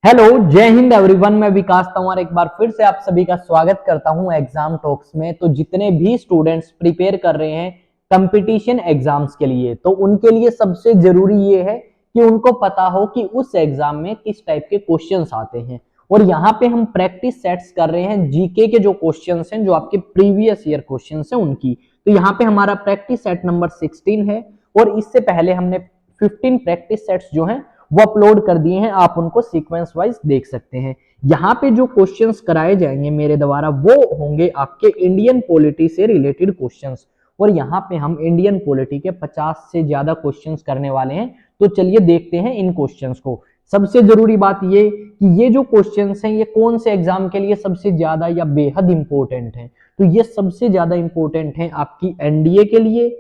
Hello, जय Hind everyone. मैं विकास तंवर एक बार फिर से आप सभी का स्वागत करता हूं एग्जाम टॉक्स में। तो जितने भी स्टूडेंट्स प्रिपेयर कर रहे हैं कंपटीशन एग्जाम्स के लिए, तो उनके लिए सबसे जरूरी ये है कि उनको पता हो कि उस एग्जाम में किस टाइप के क्वेश्चंस आते हैं। और यहाँ पे हम प्रैक्टिस सेट्स कर रहे हैं जीके के जो क्वेश्चंस हैं, जो आपके प्रीवियस ईयर क्वेश्चंस हैं उनकी। तो यहाँ पे हमारा प्रैक्टिस सेट नंबर 16 है और इससे पहले हमने 15 प्रैक्टिस सेट्स जो हैं वो अपलोड कर दिए हैं। आप उनको सीक्वेंस वाइज देख सकते हैं। यहाँ पे जो क्वेश्चंस कराए जाएंगे मेरे द्वारा वो होंगे आपके इंडियन पॉलिटी से रिलेटेड क्वेश्चंस। और यहाँ पे हम इंडियन पॉलिटी के 50 से ज्यादा क्वेश्चंस करने वाले हैं। तो चलिए देखते हैं इन क्वेश्चंस को। सबसे जरूरी बात ये कि ये जो क्वेश्चंस हैं ये कौन से एग्जाम के लिए सबसे ज्यादा या बेहद इंपॉर्टेंट हैं। तो ये सबसे ज्यादा इंपॉर्टेंट है आपकी एनडीए के लिए,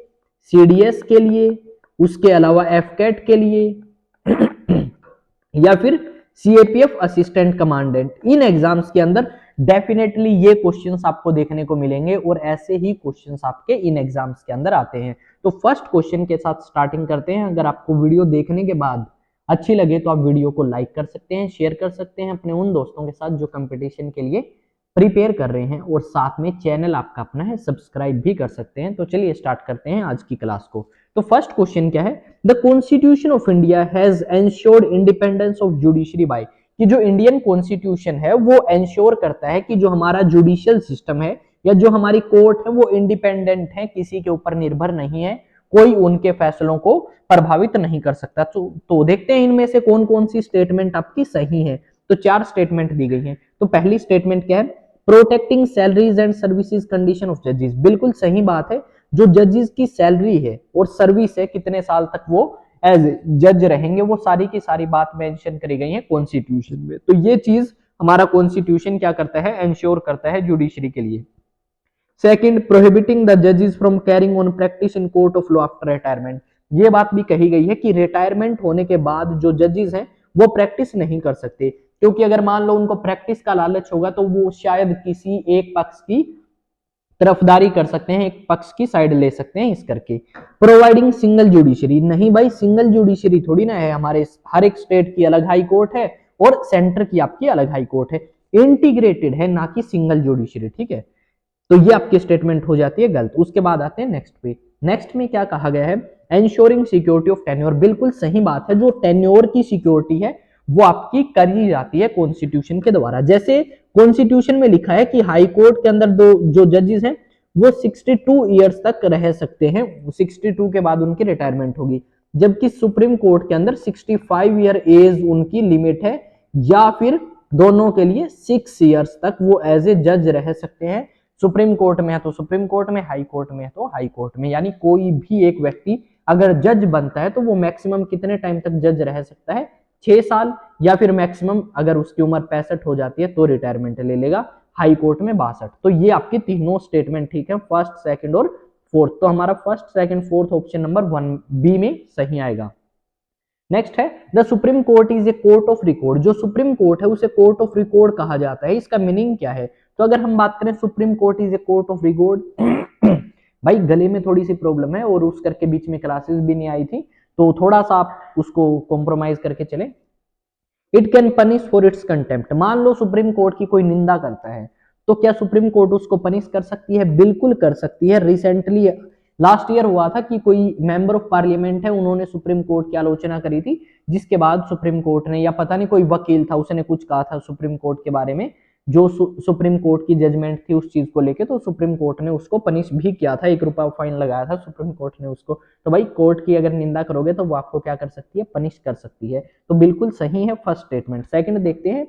सीडीएस के लिए, उसके अलावा एफकेट के लिए या फिर सीएपीएफ असिस्टेंट कमांडेंट। इन एग्जाम्स के अंदर डेफिनेटली ये क्वेश्चंस आपको देखने को मिलेंगे और ऐसे ही क्वेश्चंस आपके इन एग्जाम्स के अंदर आते हैं। तो फर्स्ट क्वेश्चन के साथ स्टार्टिंग करते हैं। अगर आपको वीडियो देखने के बाद अच्छी लगे तो आप वीडियो को लाइक कर सकते हैं, शेयर कर सकते हैं अपने उन दोस्तों के साथ जो कंपटीशन के लिए प्रिपेयर कर रहे हैं, और साथ में चैनल आपका अपना है सब्सक्राइब भी कर सकते हैं। तो चलिए स्टार्ट करते हैं आज की क्लास को। तो फर्स्ट क्वेश्चन क्या है, the constitution of India has ensured independence of judiciary by. कि जो इंडियन कॉन्स्टिट्यूशन है वो एंश्योर करता है कि जो हमारा जुडिशियल सिस्टम है या जो हमारी कोर्ट है वो इंडिपेंडेंट है, किसी के ऊपर निर्भर नहीं है, कोई उनके फैसलों को प्रभावित नहीं कर सकता। तो देखते हैं इनमें से कौन कौन सी स्टेटमेंट आपकी सही है। तो 4 स्टेटमेंट दी गई है। तो पहली स्टेटमेंट क्या है, protecting salaries and services condition of जजेस। बिल्कुल सही बात है। जो जजेस की सैलरी है और सर्विस है, कितने साल तक वो एज जज रहेंगे, वो सारी की सारी बात मेंशन करी गई है कॉन्स्टिट्यूशन में। तो ये चीज हमारा कॉन्स्टिट्यूशन क्या करता है, एंश्योर करता है जुडिशरी के लिए। सेकंड, प्रोहिबिटिंग द जजेस from carrying on practice in court of law after retirement. ये बात भी कही गई है कि रिटायरमेंट होने के बाद जो जजेस हैं वो प्रैक्टिस नहीं कर सकते, क्योंकि अगर मान लो उनको प्रैक्टिस का लालच होगा तो वो शायद किसी एक पक्ष की तरफदारी कर सकते हैं, एक पक्ष की साइड ले सकते हैं इस करके। प्रोवाइडिंग सिंगल जुडिशरी, नहीं भाई सिंगल जुडिशरी थोड़ी ना है, हमारे हर एक स्टेट की अलग हाई कोर्ट है और सेंटर की आपकी अलग हाई कोर्ट है। इंटीग्रेटेड है, ना कि सिंगल जुडिशरी। ठीक है, तो ये आपकी स्टेटमेंट हो जाती है गलत। उसके बाद आते हैं नेक्स्ट पे। नेक्स्ट में क्या कहा गया है, एंश्योरिंग सिक्योरिटी ऑफ टेन्योर। बिल्कुल सही बात है, जो टेन्योर की सिक्योरिटी है वो आपकी करी जाती है कॉन्स्टिट्यूशन के द्वारा। जैसे कॉन्स्टिट्यूशन में लिखा है कि हाई कोर्ट के अंदर दो जो जजेस हैं वो 62 ईयर्स तक रह सकते हैं, 62 के बाद उनकी रिटायरमेंट होगी। जबकि सुप्रीम कोर्ट के अंदर 65 ईयर एज उनकी लिमिट है, या फिर दोनों के लिए 6 ईयर्स तक वो एज ए जज रह सकते हैं। सुप्रीम कोर्ट में है तो सुप्रीम कोर्ट में, हाई कोर्ट में है तो हाई कोर्ट में। यानी कोई भी एक व्यक्ति अगर जज बनता है तो वो मैक्सिमम कितने टाइम तक जज रह सकता है, 6 साल, या फिर मैक्सिमम अगर उसकी उम्र 65 हो जाती है तो रिटायरमेंट ले लेगा, हाई कोर्ट में 62। तो ये आपकी तीनों स्टेटमेंट ठीक है, फर्स्ट, सेकंड और फोर्थ। तो हमारा first, second, fourth option number 1 B में सही आएगा। नेक्स्ट है, the supreme court is a court of record. जो सुप्रीम कोर्ट है उसे कोर्ट ऑफ रिकॉर्ड कहा जाता है। इसका मीनिंग क्या है, तो अगर हम बात करें supreme court is a court of record भाई गले में थोड़ी सी प्रॉब्लम है और उस करके बीच में क्लासेस भी नहीं आई थी, तो थोड़ा सा आप उसको कॉम्प्रोमाइज करके चले। It can punish for its contempt. मान लो सुप्रीम कोर्ट की कोई निंदा करता है तो क्या सुप्रीम कोर्ट उसको पनिश कर सकती है, बिल्कुल कर सकती है। रिसेंटली लास्ट ईयर हुआ था कि कोई मेंबर ऑफ पार्लियामेंट है, उन्होंने सुप्रीम कोर्ट की आलोचना करी थी, जिसके बाद सुप्रीम कोर्ट ने, या पता नहीं कोई वकील था उसने कुछ कहा था सुप्रीम कोर्ट के बारे में, जो सुप्रीम कोर्ट की जजमेंट थी उस चीज को लेके, तो सुप्रीम कोर्ट ने उसको पनिश भी किया था, 1 रुपया फाइन लगाया था सुप्रीम कोर्ट ने उसको। तो भाई कोर्ट की अगर निंदा करोगे तो वो आपको क्या कर सकती है, पनिश कर सकती है। तो बिल्कुल सही है फर्स्ट स्टेटमेंट। सेकंड देखते हैं,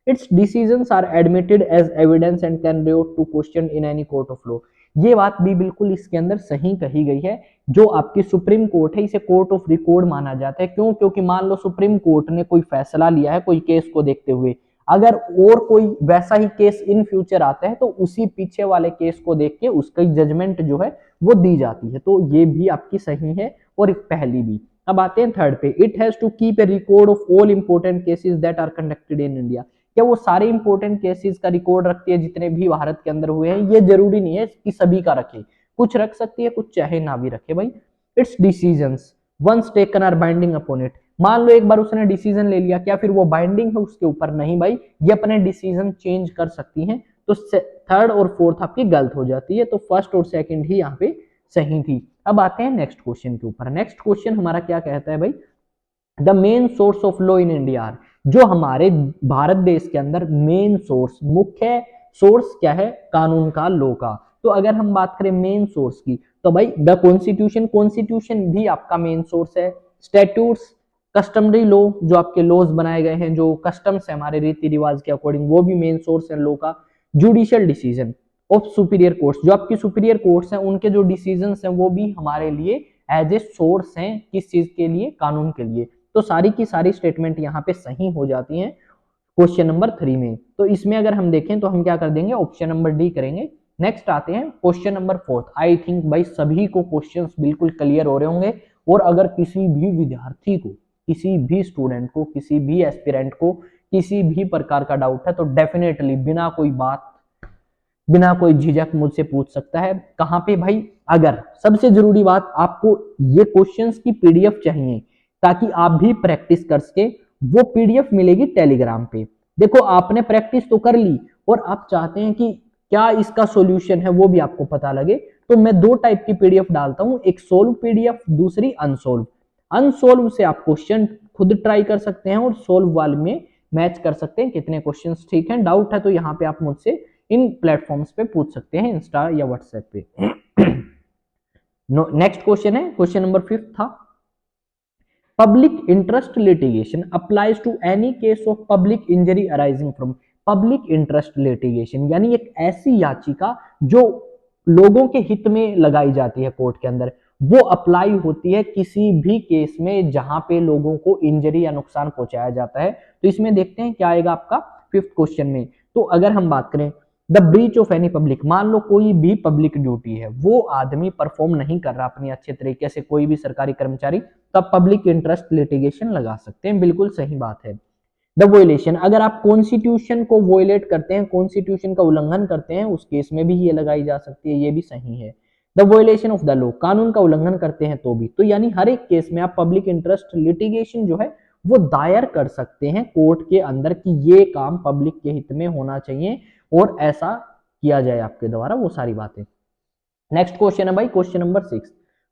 its decisions are admitted as evidence and can be to question in any court of law. ये बात भी बिल्कुल इसके अंदर सही कही गई है। जो आपकी सुप्रीम कोर्ट है इसे कोर्ट ऑफ रिकॉर्ड माना जाता है। क्यों, क्योंकि मान लो सुप्रीम कोर्ट ने कोई फैसला लिया है कोई केस को देखते हुए, अगर और कोई वैसा ही केस इन फ्यूचर आता है तो उसी पीछे वाले केस को देख के उसकी जजमेंट जो है वो दी जाती है। तो ये भी आपकी सही है और पहली भी। अब आते हैं थर्ड पे, it has to keep a record of all important cases that are conducted in India. क्या वो सारे इंपोर्टेंट केसेस का रिकॉर्ड रखती है जितने भी भारत के अंदर हुए हैं? ये जरूरी नहीं है कि सभी का रखे, कुछ रख सकती है, कुछ चाहे ना भी रखे भाई। Its decisions, once taken are binding upon it. मान लो एक बार उसने डिसीजन ले लिया, क्या फिर वो बाइंडिंग है उसके ऊपर? नहीं भाई, ये अपने डिसीजन चेंज कर सकती हैं। तो थर्ड और फोर्थ आपकी गलत हो जाती है, तो फर्स्ट और सेकंड ही यहाँ पे सही थी। अब आते हैं नेक्स्ट क्वेश्चन के ऊपर। नेक्स्ट क्वेश्चन हमारा क्या कहता है भाई, the main source of law in India are, जो हमारे भारत देश के अंदर मेन सोर्स, मुख्य सोर्स क्या है कानून का, लॉ का। तो अगर हम बात करें मेन सोर्स की, तो भाई द कॉन्स्टिट्यूशन, कॉन्स्टिट्यूशन भी आपका मेन सोर्स है। स्टैट्यूट्स, कस्टमरी लॉ, जो आपके लॉज बनाए गए हैं, जो कस्टम्स है हमारे रीति रिवाज के अकॉर्डिंग, वो भी मेन सोर्स है लॉ का। Judicial decision of superior courts, जो आपकी सुपीरियर कोर्ट्स हैं उनके जो डिसीजंस हैं वो भी हमारे लिए एज ए सोर्स हैं, किस चीज के लिए? कानून के लिए। तो सारी की सारी स्टेटमेंट यहाँ पे सही हो जाती हैं क्वेश्चन नंबर 3 में। तो इसमें अगर हम देखें तो हम क्या कर देंगे, ऑप्शन नंबर डी करेंगे। नेक्स्ट आते हैं क्वेश्चन नंबर 4। आई थिंक भाई सभी को क्वेश्चंस बिल्कुल क्लियर हो रहे होंगे, और अगर किसी भी विद्यार्थी को, किसी भी स्टूडेंट को, किसी भी एस्पिरेंट को किसी भी प्रकार का डाउट है तो डेफिनेटली बिना कोई बात, बिना कोई झिझक मुझसे पूछ सकता है। कहाँ पे भाई? अगर सबसे जरूरी बात, आपको ये क्वेश्चंस की पीडीएफ चाहिए ताकि आप भी प्रैक्टिस कर सके, वो पीडीएफ मिलेगी टेलीग्राम पे। देखो आपने प्रैक्टिस तो कर ली और आप चाहते हैं कि क्या इसका सॉल्यूशन है वो भी आपको पता लगे, तो मैं दो टाइप की पीडीएफ डालता हूं, एक सोल्व पीडीएफ, दूसरी अनसोल्व। अनसोल्व से आप क्वेश्चन खुद ट्राई कर सकते हैं और सोल्व वाले में मैच कर सकते हैं कितने क्वेश्चंस ठीक हैं। डाउट है तो यहाँ पे आप मुझसे इन प्लेटफॉर्म्स पे पूछ सकते हैं, इंस्टा या व्हाट्सएप पे। नेक्स्ट क्वेश्चन है क्वेश्चन नंबर 5 था, public interest litigation applies to any case of public injury arising from. Public interest litigation यानी एक ऐसी याचिका जो लोगों के हित में लगाई जाती है कोर्ट के अंदर, वो अप्लाई होती है किसी भी केस में जहां पे लोगों को इंजरी या नुकसान पहुंचाया जाता है। तो इसमें देखते हैं क्या आएगा आपका 5th क्वेश्चन में। तो अगर हम बात करें the breach of any public, मान लो कोई भी पब्लिक ड्यूटी है वो आदमी परफॉर्म नहीं कर रहा अपनी अच्छे तरीके से, कोई भी सरकारी कर्मचारी, तब पब्लिक इंटरेस्ट लिटिगेशन लगा सकते हैं, बिल्कुल सही बात है। द वोलेशन, अगर आप कॉन्स्टिट्यूशन को वोलेट करते हैं, कॉन्स्टिट्यूशन का उल्लंघन करते हैं, उस केस में भी ये लगाई जा सकती है, ये भी सही है। द वोलेशन ऑफ द लॉ, कानून का उल्लंघन करते हैं तो भी। तो यानी हर एक केस में आप पब्लिक इंटरेस्ट लिटिगेशन जो है वो दायर कर सकते हैं कोर्ट के अंदर कि ये काम पब्लिक के हित में होना चाहिए और ऐसा किया जाए आपके द्वारा, वो सारी बातें। नेक्स्ट क्वेश्चन है भाई क्वेश्चन नंबर 6।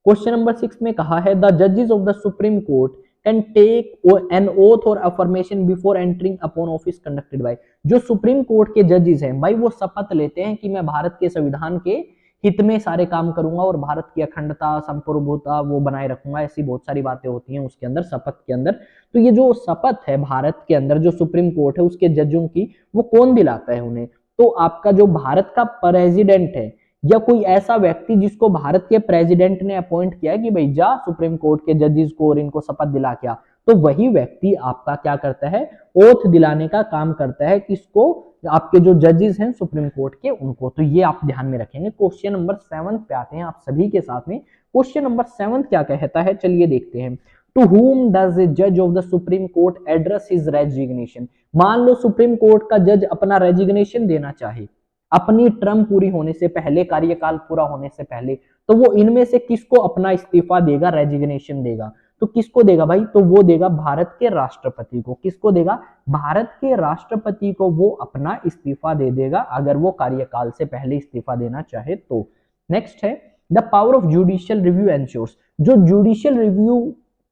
क्वेश्चन नंबर 6 में कहा है द जजेस of the supreme court can take an oath और affirmation before entering upon office conducted by. जो सुप्रीम कोर्ट के जजेस हैं भाई वो शपथ लेते हैं कि मैं भारत के संविधान के हित में सारे काम करूंगा और भारत की अखंडता संप्रभुता वो बनाए रखूंगा, ऐसी बहुत सारी बातें होती हैं उसके अंदर, शपथ के अंदर। तो ये जो शपथ है भारत के अंदर जो सुप्रीम कोर्ट है उसके जजों की, वो कौन दिलाता है उन्हें? तो आपका जो भारत का प्रेसिडेंट है या कोई ऐसा व्यक्ति जिसको भारत के प्रेसिडेंट ने अपॉइंट किया कि भाई जा सुप्रीम कोर्ट के जजेस को और इनको शपथ दिला क्या, तो वही व्यक्ति आपका क्या करता है, ओथ दिलाने का काम करता है। किसको? आपके जो जजेस हैं सुप्रीम कोर्ट के, उनको। तो ये आप ध्यान में रखेंगे। क्वेश्चन नंबर 7 पे आते हैं आप सभी के साथ में। क्वेश्चन नंबर 7 क्या कहता है, चलिए देखते हैं। To whom does a judge of the supreme court address his resignation। मान लो सुप्रीम कोर्ट का जज अपना रेजिग्नेशन देना चाहे अपनी टर्म पूरी होने से पहले, कार्यकाल पूरा होने से पहले, तो वो इनमें से किसको अपना इस्तीफा देगा, रेजिग्नेशन देगा? तो किसको देगा भाई? तो वो देगा भारत के राष्ट्रपति को। किसको देगा? भारत के राष्ट्रपति को वो अपना इस्तीफा दे देगा अगर वो कार्यकाल से पहले इस्तीफा देना चाहे तो। नेक्स्ट है the power of judicial review ensures. जो जुडिशियल रिव्यू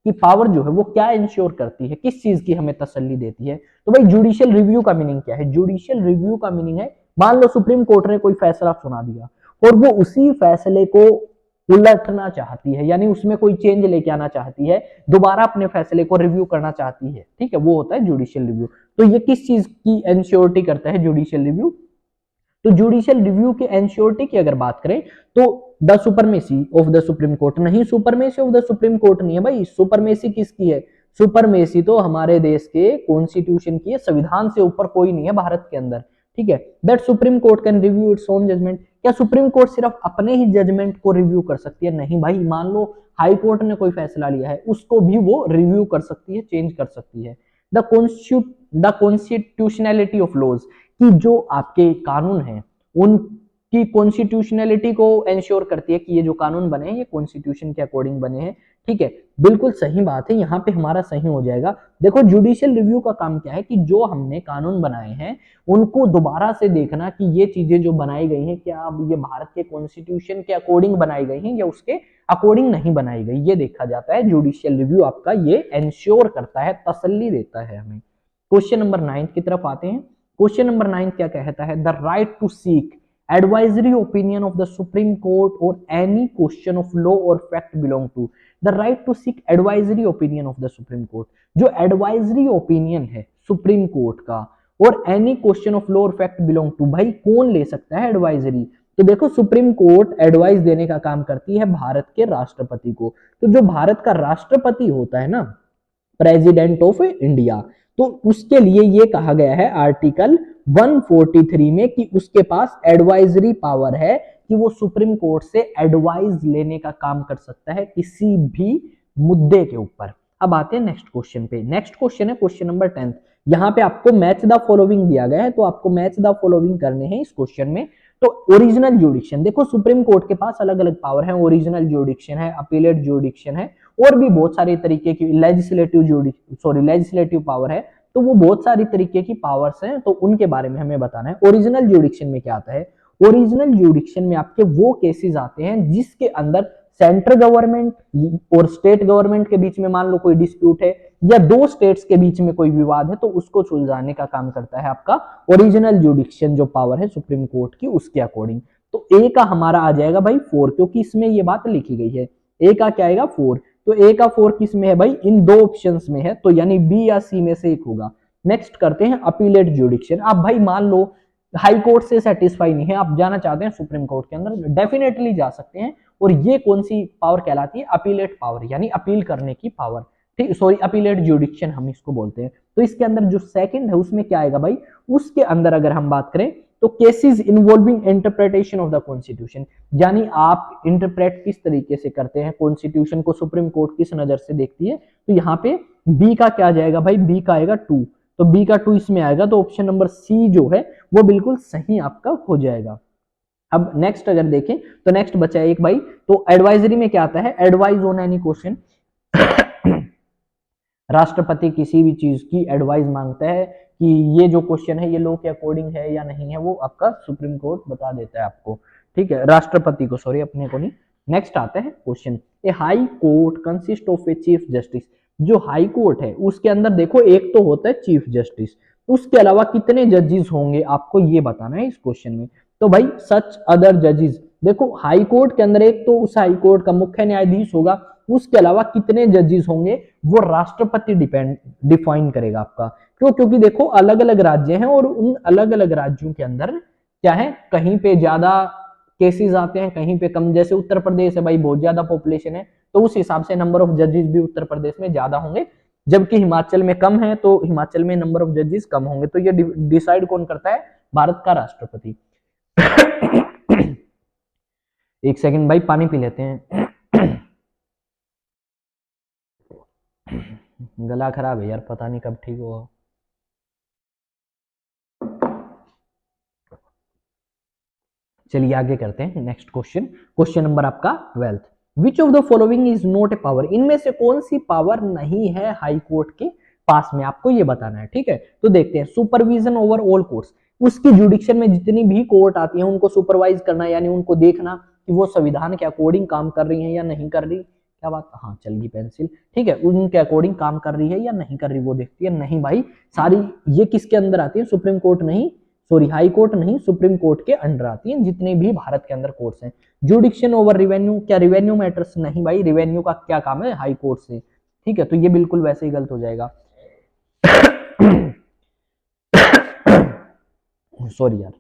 की पावर जो है वो क्या इंश्योर करती है, किस चीज की हमें तसल्ली देती है? तो भाई जुडिशियल रिव्यू का मीनिंग क्या है? जुडिशियल रिव्यू का मीनिंग है, मान लो सुप्रीम कोर्ट ने कोई फैसला सुना दिया और वो उसी फैसले को उलटना चाहती है, यानी उसमें कोई चेंज लेके आना चाहती है, दोबारा अपने फैसले को रिव्यू करना चाहती है, ठीक है, वो होता है जुडिशियल रिव्यू। तो ये किस चीज की एंश्योरिटी करता है जुडिशियल रिव्यू? तो जुडिशियल रिव्यू के एंश्योरिटी की अगर बात करें तो the supremacy of the supreme court. नहीं, supremacy of the supreme court नहीं है भाई। सुपरमेसी किसकी है? सुपरमेसी तो हमारे देश के कॉन्स्टिट्यूशन की है, संविधान से ऊपर कोई नहीं है भारत के अंदर, ठीक है। That supreme court can review its own judgement. क्या सुप्रीम कोर्ट सिर्फ अपने ही जजमेंट को रिव्यू कर सकती है? नहीं भाई, मान लो हाई कोर्ट ने कोई फैसला लिया है, उसको भी वो रिव्यू कर सकती है, चेंज कर सकती है। द कॉन्स्टिट्यूशनैलिटी ऑफ लॉज, कि जो आपके कानून हैं उन कि कॉन्स्टिट्यूशनलिटी को एंश्योर करती है कि ये जो कानून बने हैं ये कॉन्स्टिट्यूशन के अकॉर्डिंग बने हैं। ठीक है, बिल्कुल सही बात है, यहाँ पे हमारा सही हो जाएगा। देखो जुडिशियल रिव्यू का काम क्या है कि जो हमने कानून बनाए हैं उनको दोबारा से देखना कि ये चीजें जो बनाई गई हैं क्या अब ये भारत के कॉन्स्टिट्यूशन के अकॉर्डिंग बनाई गई हैं या उसके अकॉर्डिंग नहीं बनाई गई, ये देखा जाता है। जुडिशियल रिव्यू आपका ये एंश्योर करता है, तसल्ली देता है हमें। क्वेश्चन नंबर 9 की तरफ आते हैं। क्वेश्चन नंबर 9 क्या कहता है, the right to seek advisory opinion of the Supreme Court or any question of law or fact belong to the right to seek advisory opinion of the Supreme Court। जो advisory opinion है supreme court का और any question of law or fact belong to, भाई कौन ले सकता है advisory? तो देखो सुप्रीम कोर्ट एडवाइस देने का काम करती है भारत के राष्ट्रपति को। तो जो भारत का राष्ट्रपति होता है ना, प्रेसिडेंट ऑफ इंडिया, तो उसके लिए ये कहा गया है आर्टिकल 143 में कि उसके पास एडवाइजरी पावर है कि वो सुप्रीम कोर्ट से एडवाइस लेने का काम कर सकता है किसी भी मुद्दे के ऊपर। अब आते हैं नेक्स्ट क्वेश्चन पे। नेक्स्ट क्वेश्चन है क्वेश्चन नंबर 10। यहाँ पे आपको मैच द फॉलोइंग दिया गया है, तो आपको मैच द फॉलोइंग करने हैं इस क्वेश्चन में। तो ओरिजिनल जुडिक्शन, देखो सुप्रीम कोर्ट के पास अलग अलग पावर है, ओरिजिनल जुडिक्शन है, अपीलेट जुडिक्शन है और भी बहुत सारे तरीके की लेजिस्लेटिव पावर है। तो वो बहुत सारी तरीके की पावर्स हैं, तो उनके बारे में हमें बताना है। ओरिजिनल जुडिक्शन में क्या आता है, ओरिजिनल जुडिक्शन में आपके वो केसेस आते हैं जिसके अंदर सेंट्रल गवर्नमेंट और स्टेट गवर्नमेंट के बीच में मान लो कोई डिस्प्यूट है या दो स्टेट्स के बीच में कोई विवाद है, तो उसको सुलझाने का काम करता है आपका ओरिजिनल जुडिक्शन जो पावर है सुप्रीम कोर्ट की, उसके अकॉर्डिंग। तो ए का हमारा आ जाएगा भाई 4, क्योंकि इसमें ये बात लिखी गई है। ए का क्या आएगा 4, तो ए का 4 किस में है भाई, इन दो ऑप्शंस में है, तो यानी बी या सी में से एक होगा। नेक्स्ट करते हैं अपीलेट जुडिक्शन। आप भाई मान लो हाई कोर्ट से सेटिस्फाई नहीं है, आप जाना चाहते हैं सुप्रीम कोर्ट के अंदर, डेफिनेटली जा सकते हैं। और ये कौन सी पावर कहलाती है, अपीलेट पावर, यानी अपील करने की पावर। ठीक, सॉरी अपीलेट जुडिक्शन हम इसको बोलते हैं। तो इसके अंदर जो सेकंड है उसमें क्या आएगा भाई, उसके अंदर अगर हम बात करें तो cases involving interpretation of the constitution, यानी आप इंटरप्रेट किस तरीके से करते हैं कॉन्स्टिट्यूशन को, सुप्रीम कोर्ट किस नजर से देखती है। तो यहाँ पे बी का क्या जाएगा भाई, बी का आएगा 2, तो बी का 2 इसमें आएगा, तो ऑप्शन नंबर सी जो है वो बिल्कुल सही आपका हो जाएगा। अब नेक्स्ट अगर देखें तो नेक्स्ट बचा है एक भाई, तो एडवाइजरी में क्या आता है, एडवाइज ऑन एनी क्वेश्चन। राष्ट्रपति किसी भी चीज की एडवाइस मांगता है कि ये जो क्वेश्चन है ये लॉ के अकॉर्डिंग है या नहीं है, वो आपका सुप्रीम कोर्ट बता देता है आपको। ठीक है, राष्ट्रपति को, सॉरी अपने को नहीं। नेक्स्ट आता है question, A high court consist of A chief justice. जो हाई कोर्ट है उसके अंदर देखो एक तो होता है चीफ जस्टिस, उसके अलावा कितने जजेस होंगे आपको ये बताना है इस क्वेश्चन में। तो भाई सच अदर जजेस, देखो हाई कोर्ट के अंदर एक तो उस हाई कोर्ट का मुख्य न्यायाधीश होगा, उसके अलावा कितने जजेस होंगे वो राष्ट्रपति डिफाइन करेगा आपका। क्यों, क्योंकि देखो अलग अलग राज्य हैं और उन अलग अलग राज्यों के अंदर क्या है, कहीं पे ज्यादा केसेस आते हैं कहीं पे कम। जैसे उत्तर प्रदेश है भाई, बहुत ज्यादा पॉपुलेशन है, तो उस हिसाब से नंबर ऑफ जजेस भी उत्तर प्रदेश में ज्यादा होंगे, जबकि हिमाचल में कम है तो हिमाचल में नंबर ऑफ जजेस कम होंगे। तो ये डिसाइड कौन करता है, भारत का राष्ट्रपति। एक सेकंड भाई पानी पी लेते हैं। गला खराब है यार, पता नहीं कब ठीक होगा। चलिए आगे करते हैं नेक्स्ट क्वेश्चन। क्वेश्चन नंबर आपका 12, विच of the following is not A power. इनमें से कौन सी पावर नहीं है हाई कोर्ट के पास में, आपको ये बताना है। ठीक है, तो देखते हैं, सुपरविजन ओवर ऑल कोर्ट्स, उसकी जुडिक्शन में जितनी भी कोर्ट आती है उनको सुपरवाइज करना, यानी उनको देखना कि वो संविधान के अकॉर्डिंग काम कर रही है या नहीं कर रही। क्या बात, हाँ चल गई पेंसिल। ठीक है, उनके अकॉर्डिंग काम कर रही है या नहीं कर रही वो देखती है। नहीं भाई, सारी ये किसके अंदर आती है, सुप्रीम कोर्ट नहीं, सॉरी हाई कोर्ट नहीं, सुप्रीम कोर्ट के अंडर आती है जितने भी भारत के अंदर कोर्ट्स हैं। जुडिक्शन ओवर रिवेन्यू, क्या रिवेन्यू मैटर्स, नहीं भाई, रिवेन्यू का क्या काम है हाई कोर्ट से। ठीक है, तो ये बिल्कुल वैसे ही गलत हो जाएगा। सॉरी यार।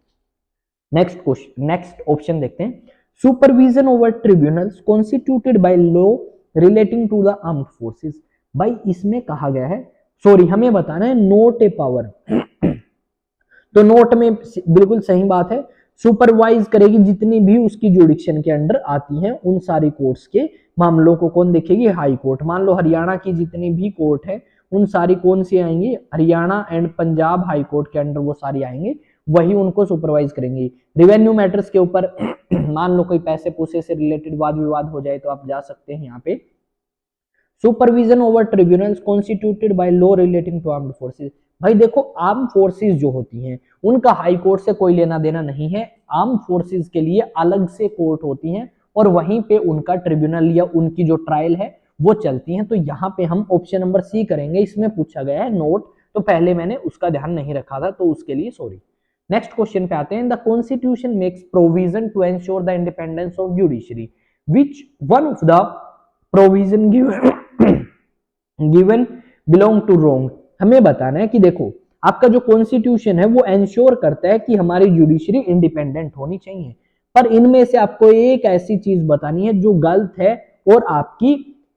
नेक्स्ट क्वेश्चन, नेक्स्ट ऑप्शन देखते हैं, supervision over tribunals constituted by law relating to the armed forces. भाई इसमें कहा गया है, सॉरी हमें बताना है नोट ए पावर। तो नोट में बिल्कुल सही बात है, सुपरवाइज करेगी जितनी भी उसकी जुडिक्शन के अंडर आती हैं उन सारी कोर्ट्स के मामलों को कौन देखेगी, हाई कोर्ट। मान लो हरियाणा की जितनी भी कोर्ट है उन सारी कौन सी आएंगी, Haryana and Punjab high court के अंडर वो सारी आएंगे, वही उनको सुपरवाइज करेंगे। रिवेन्यू मैटर्स के ऊपर मान लो कोई पैसे पूसे से रिलेटेड वाद विवाद हो जाए तो आप जा सकते हैं यहाँ पे। Supervision over tribunals constituted by law relating to armed forces. भाई देखो आर्म फोर्सेस जो होती हैं उनका हाई कोर्ट से कोई लेना देना नहीं है। आर्म फोर्सेस के लिए अलग से कोर्ट होती हैं और वहीं पे उनका ट्रिब्यूनल या उनकी जो ट्रायल है वो चलती हैं। तो यहाँ पे हम ऑप्शन नंबर सी करेंगे, इसमें पूछा गया है नोट, तो पहले मैंने उसका ध्यान नहीं रखा था तो उसके लिए सॉरी। नेक्स्ट क्वेश्चन पे आते हैं। The constitution makes provision to ensure the independence of judiciary, which one of the provision given belong to wrong. हमें बताना है कि देखो आपका जो कॉन्स्टिट्यूशन है वो एंश्योर करता है कि हमारी जुडिशरी इंडिपेंडेंट होनी चाहिए, पर इनमें से आपको एक ऐसी चीज बतानी है जो गलत है और आपकी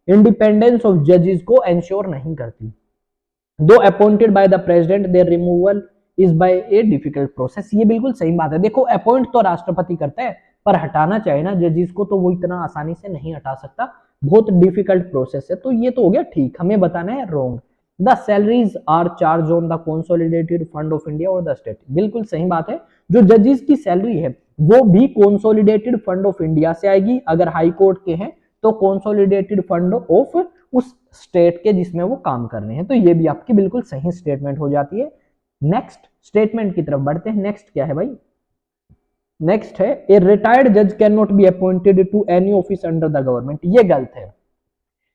इंडिपेंडेंस ऑफ जजेस को एंश्योर नहीं करती। दो appointed by the president their removal is by a difficult process. ये बिल्कुल सही बात है। देखो अपॉइंट तो राष्ट्रपति करता है, पर हटाना चाहे ना जजेस को तो वो इतना आसानी से नहीं हटा सकता, बहुत डिफिकल्ट प्रोसेस है। तो ये तो हो गया ठीक, हमें बताना है wrong. The salaries are charge on the consolidated fund of India और द स्टेट। बिल्कुल सही बात है। जो जजेस की सैलरी है वो भी कंसोलिडेटेड फंड ऑफ इंडिया से आएगी, अगर हाई कोर्ट के हैं तो कंसोलिडेटेड फंड ऑफ उस स्टेट के जिसमें वो काम कर रहे हैं। तो ये भी आपकी बिल्कुल सही स्टेटमेंट हो जाती है। नेक्स्ट स्टेटमेंट की तरफ बढ़ते हैं। नेक्स्ट क्या है भाई? नेक्स्ट है ए रिटायर्ड जज can not be appointed to any office under the government. ये गलत है।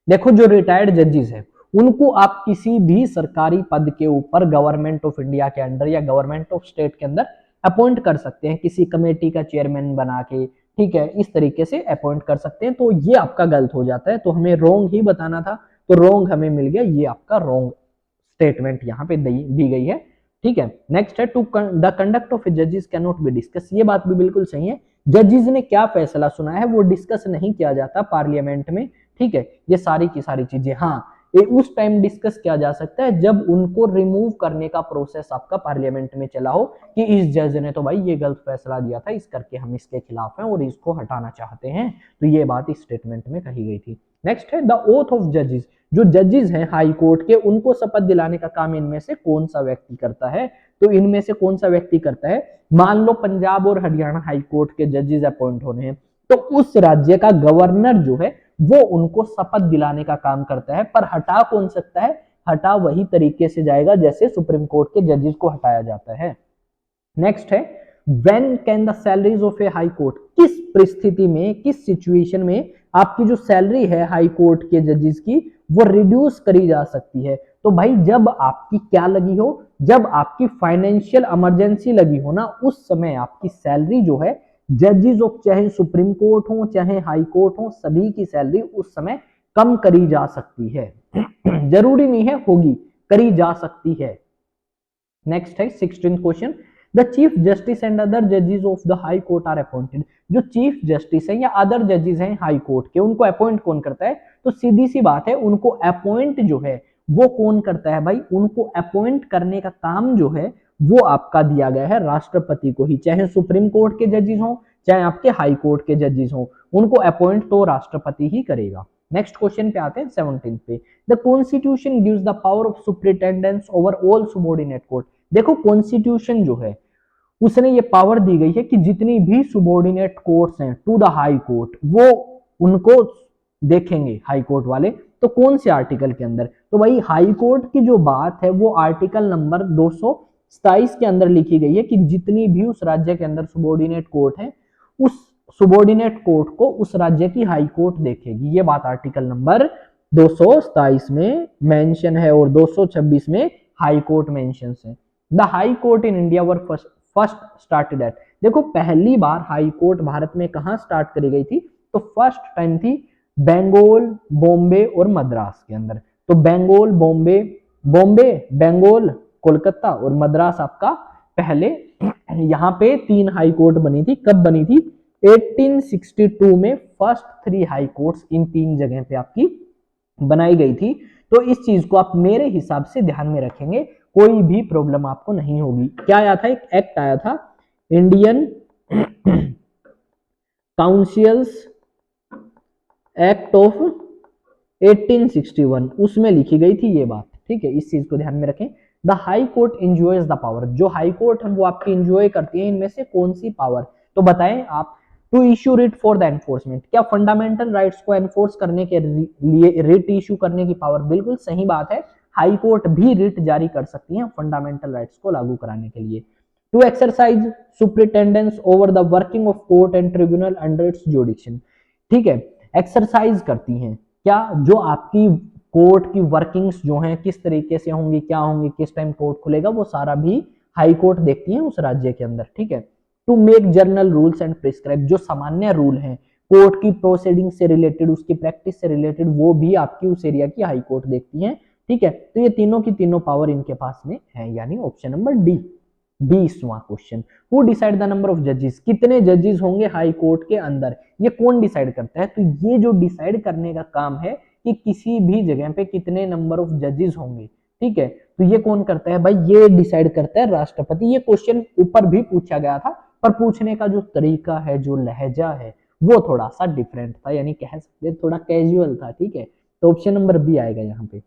देखो जो रिटायर्ड जजेस हैं उनको आप किसी भी सरकारी पद के ऊपर गवर्नमेंट ऑफ इंडिया के अंडर या गवर्नमेंट ऑफ स्टेट के अंदर अपॉइंट कर सकते हैं, किसी कमेटी का चेयरमैन बना के, ठीक है, इस तरीके से अपॉइंट कर सकते हैं। तो ये आपका गलत हो जाता है, तो हमें रोंग ही बताना था, तो रोंग हमें मिल गया। ये आपका रोंग स्टेटमेंट यहाँ पे दी गई है, ठीक है। नेक्स्ट है टू द कंडक्ट ऑफ जजेस कैन नॉट बी डिस्कस। ये बात भी बिल्कुल सही है। जजेस ने क्या फैसला सुना है वो डिस्कस नहीं किया जाता पार्लियामेंट में, ठीक है। ये सारी की सारी चीजें हाँ ये उस टाइम डिस्कस किया जा सकता है जब उनको रिमूव करने का प्रोसेस आपका पार्लियामेंट में चला हो कि इस जज ने तो भाई ये गलत फैसला दिया था, इस करके हम इसके खिलाफ हैं और इसको हटाना चाहते हैं। तो ये बात इस स्टेटमेंट में कही गई थी। नेक्स्ट है द ओथ ऑफ जजेस। जो जजेस हैं हाई कोर्ट के उनको शपथ दिलाने का काम इनमें से कौन सा व्यक्ति करता है? तो इनमें से कौन सा व्यक्ति करता है? मान लो पंजाब और हरियाणा हाई कोर्ट के जजेस अपॉइंट होने हैं तो उस राज्य का गवर्नर जो है वो उनको शपथ दिलाने का काम करता है, पर हटा कौन सकता है? हटा वही तरीके से जाएगा जैसे सुप्रीम कोर्ट के जजेस को हटाया जाता है। नेक्स्ट है when can the salaries of a high court. किस परिस्थिति में, किस सिचुएशन में आपकी जो सैलरी है हाई कोर्ट के जजेस की वो रिड्यूस करी जा सकती है? तो भाई जब आपकी क्या लगी हो, जब आपकी फाइनेंशियल इमरजेंसी लगी हो ना, उस समय आपकी सैलरी जो है जजेस ऑफ चाहे सुप्रीम कोर्ट हो चाहे हाई कोर्ट हो सभी की सैलरी उस समय कम करी जा सकती है। जरूरी नहीं है होगी, करी जा सकती है। नेक्स्ट है 16th question. The chief justice and other जजेस of the high court are appointed. जो चीफ जस्टिस है या अदर जजेस हैं हाई कोर्ट के उनको अपॉइंट कौन करता है? तो सीधी सी बात है उनको अपॉइंट जो है वो कौन करता है भाई? उनको अपॉइंट करने का काम जो है वो आपका दिया गया है राष्ट्रपति को ही, चाहे सुप्रीम कोर्ट के जजेस हो चाहे आपके हाई कोर्ट के जजेस हो, उनको अपॉइंट तो राष्ट्रपति ही करेगा। नेक्स्ट क्वेश्चन पे आते हैं 17 पे। The constitution gives the power of superintendence over all subordinate court. देखो कॉन्स्टिट्यूशन जो है उसने ये पावर दी गई है कि जितनी भी सुबॉर्डिनेट कोर्ट्स हैं टू द हाई कोर्ट वो उनको देखेंगे हाई कोर्ट वाले। तो कौन से आर्टिकल के अंदर? तो भाई हाई कोर्ट की जो बात है वो आर्टिकल नंबर 227 के अंदर लिखी गई है कि जितनी भी उस राज्य के अंदर सुबॉर्डिनेट कोर्ट है उस सुबॉर्डिनेट कोर्ट को उस राज्य की हाई कोर्ट देखेगी। ये बात आर्टिकल नंबर 227 में मेंशन है और 226 में हाई कोर्ट मेंशन है। The high court in India were first started at. देखो पहली बार हाई कोर्ट भारत में कहां स्टार्ट करी गई थी? तो फर्स्ट टाइम थी बंगाल, बॉम्बे और मद्रास के अंदर। तो बंगाल, बॉम्बे, बंगाल, कोलकाता और मद्रास आपका पहले यहाँ पे 3 हाई कोर्ट बनी थी। कब बनी थी? 1862 में फर्स्ट 3 हाई कोर्ट्स इन 3 जगह पे आपकी बनाई गई थी। तो इस चीज को आप मेरे हिसाब से ध्यान में रखेंगे, कोई भी प्रॉब्लम आपको नहीं होगी। क्या आया था? एक एक्ट आया था इंडियन काउंसिल्स एक्ट ऑफ 1861, उसमें लिखी गई थी ये बात, ठीक है। इस चीज को ध्यान में रखें। The high court enjoys the power, जो हाई कोर्ट है वो आपकी एंजॉय करती है इनमें से कौन सी पावर, तो बताएं आप। To issue writ for the enforcement, क्या फंडामेंटल राइट्स को एनफोर्स करने के लिए रिट इश्यू करने की पावर, बिल्कुल सही बात है, हाई कोर्ट भी रिट जारी कर सकती है फंडामेंटल राइट्स को लागू कराने के लिए। To exercise superintendence over the working of court and tribunal under its jurisdiction, ठीक है, एक्सरसाइज करती हैं क्या, जो आपकी कोर्ट की वर्किंग्स जो हैं किस तरीके से होंगी, क्या होंगी, किस टाइम कोर्ट खुलेगा, वो सारा भी हाई कोर्ट देखती है उस राज्य के अंदर, ठीक है। To make general rules and prescribe, जो सामान्य रूल हैं कोर्ट की प्रोसीडिंग से रिलेटेड, उसकी प्रैक्टिस से रिलेटेड, वो भी आपकी उस एरिया की हाई कोर्ट देखती है, ठीक है। तो ये तीनों की तीनों पावर इनके पास में है, यानी ऑप्शन नंबर डी। 20वां question, who decide the number of जजेस, कितने जजेस होंगे हाई कोर्ट के अंदर, ये कौन डिसाइड करता है, तो ये जो डिसाइड करने का काम है कि किसी भी जगह पे कितने नंबर ऑफ जजेस होंगे, ठीक है, तो ये कौन करता है भाई, ये डिसाइड करता है राष्ट्रपति। ये क्वेश्चन ऊपर भी पूछा गया था, पर पूछने का जो तरीका है, जो लहजा है, वो थोड़ा सा डिफरेंट था, यानी कह सकते थोड़ा कैजुअल था, ठीक है। तो ऑप्शन नंबर बी आएगा यहाँ पे।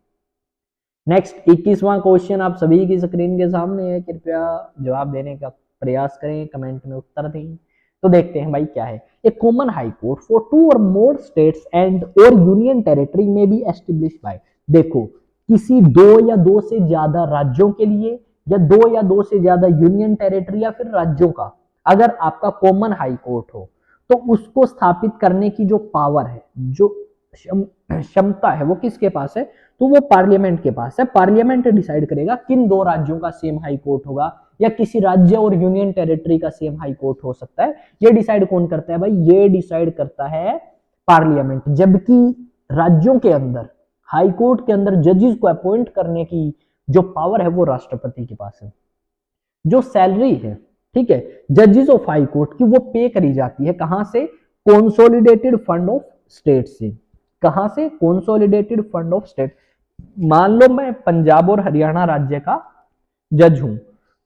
नेक्स्ट 21वां क्वेश्चन आप सभी की स्क्रीन के सामने है, कृपया जवाब देने का प्रयास करें, कमेंट में उत्तर दें। तो देखते हैं भाई क्या है। ए कॉमन हाई कोर्ट फॉर 2 और मोर स्टेट्स एंड और यूनियन टेरिटरी में बी एस्टेब्लिश बाय, देखो किसी 2 या 2 से ज्यादा राज्यों के लिए, या 2 या 2 से ज्यादा यूनियन टेरिटरी या फिर राज्यों का अगर आपका कॉमन हाई कोर्ट हो, तो उसको स्थापित करने की जो पावर है, जो क्षमता है, वो किसके पास है, तो वो पार्लियामेंट के पास है। पार्लियामेंट डिसाइड करेगा किन 2 राज्यों का सेम हाई कोर्ट होगा, या किसी राज्य और यूनियन टेरिटरी का सेम हाई कोर्ट हो सकता है। ये डिसाइड कौन करता है भाई, ये डिसाइड करता है पार्लियामेंट। जबकि राज्यों के अंदर, हाई कोर्ट के अंदर जजेस को अपॉइंट करने की जो पावर है वो राष्ट्रपति के पास है। जो सैलरी है, ठीक है, जजेस ऑफ हाई कोर्ट की, वो पे करी जाती है कहां से, कंसोलिडेटेड फंड ऑफ स्टेट से। कहां से, कंसोलिडेटेड फंड ऑफ स्टेट। मान लो मैं पंजाब और हरियाणा राज्य का जज हूं,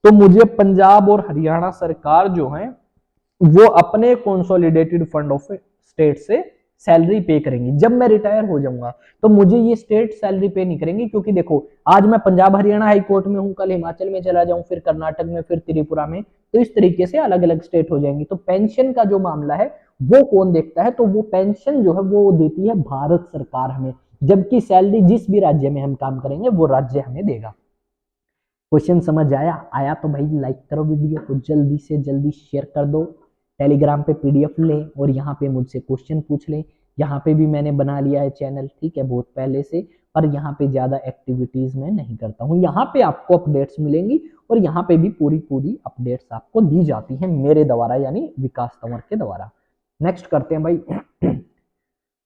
तो मुझे पंजाब और हरियाणा सरकार जो है वो अपने कंसोलिडेटेड फंड ऑफ स्टेट से सैलरी पे करेंगी। जब मैं रिटायर हो जाऊंगा तो मुझे ये स्टेट सैलरी पे नहीं करेंगी, क्योंकि देखो आज मैं पंजाब हरियाणा हाई कोर्ट में हूं, कल हिमाचल में चला जाऊं, फिर कर्नाटक में, फिर त्रिपुरा में, तो इस तरीके से अलग अलग स्टेट हो जाएंगी। तो पेंशन का जो मामला है वो कौन देखता है, तो वो पेंशन जो है वो देती है भारत सरकार हमें, जबकि सैलरी जिस भी राज्य में हम काम करेंगे वो राज्य हमें देगा। क्वेश्चन समझ आया तो भाई लाइक करो वीडियो को, जल्दी से जल्दी शेयर कर दो, टेलीग्राम पे पीडीएफ ले और यहाँ पे मुझसे क्वेश्चन पूछ ले। यहाँ पे भी मैंने बना लिया है चैनल, ठीक है, बहुत पहले से, पर यहाँ पे ज्यादा एक्टिविटीज मैं नहीं करता हूँ। यहाँ पे आपको अपडेट्स मिलेंगी और यहाँ पे भी पूरी पूरी अपडेट्स आपको दी जाती हैं मेरे द्वारा, यानी विकास तंवर के द्वारा। नेक्स्ट करते हैं भाई,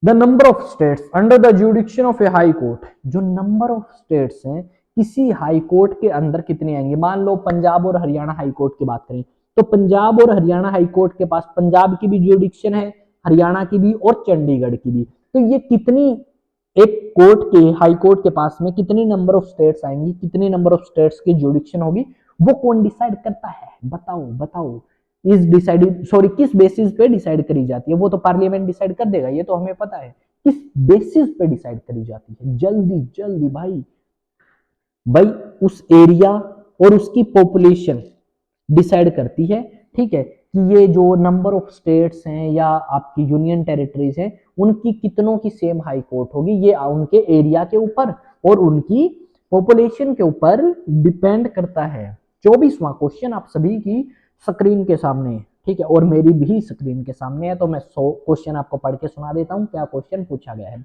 the number of states under the jurisdiction of a high court, जो नंबर ऑफ स्टेट्स हैं किसी हाई कोर्ट के अंदर कितने आएंगे। मान लो पंजाब और हरियाणा हाई कोर्ट की बात करें, तो पंजाब और हरियाणा हाई कोर्ट के पास पंजाब की भी जुडिक्शन है, हरियाणा की भी और चंडीगढ़ की भी। तो ये कितनी, एक कोर्ट के, हाई कोर्ट के पास में कितनी नंबर ऑफ स्टेट्स आएंगी, कितनी नंबर ऑफ स्टेट्स की जुडिक्शन होगी, वो कौन डिसाइड करता है, बताओ बताओ। इस डिसाइड, सॉरी, किस बेसिस पे डिसाइड करी जाती है, वो तो पार्लियामेंट डिसाइड कर देगा, ये तो हमें पता है। किस बेसिस पे डिसाइड करी जाती है, जल्दी जल्दी भाई। भाई उस एरिया और उसकी पॉपुलेशन डिसाइड करती है, ठीक है, कि ये जो नंबर ऑफ स्टेट्स हैं या आपकी यूनियन टेरिटरीज हैं, उनकी कितनों की सेम हाई कोर्ट होगी, ये उनके एरिया के ऊपर और उनकी पॉपुलेशन के ऊपर डिपेंड करता है। 24वां क्वेश्चन आप सभी की स्क्रीन के सामने है, ठीक है, और मेरी भी स्क्रीन के सामने है, तो मैं 100 क्वेश्चन आपको पढ़ के सुना देता हूं क्या क्वेश्चन पूछा गया है।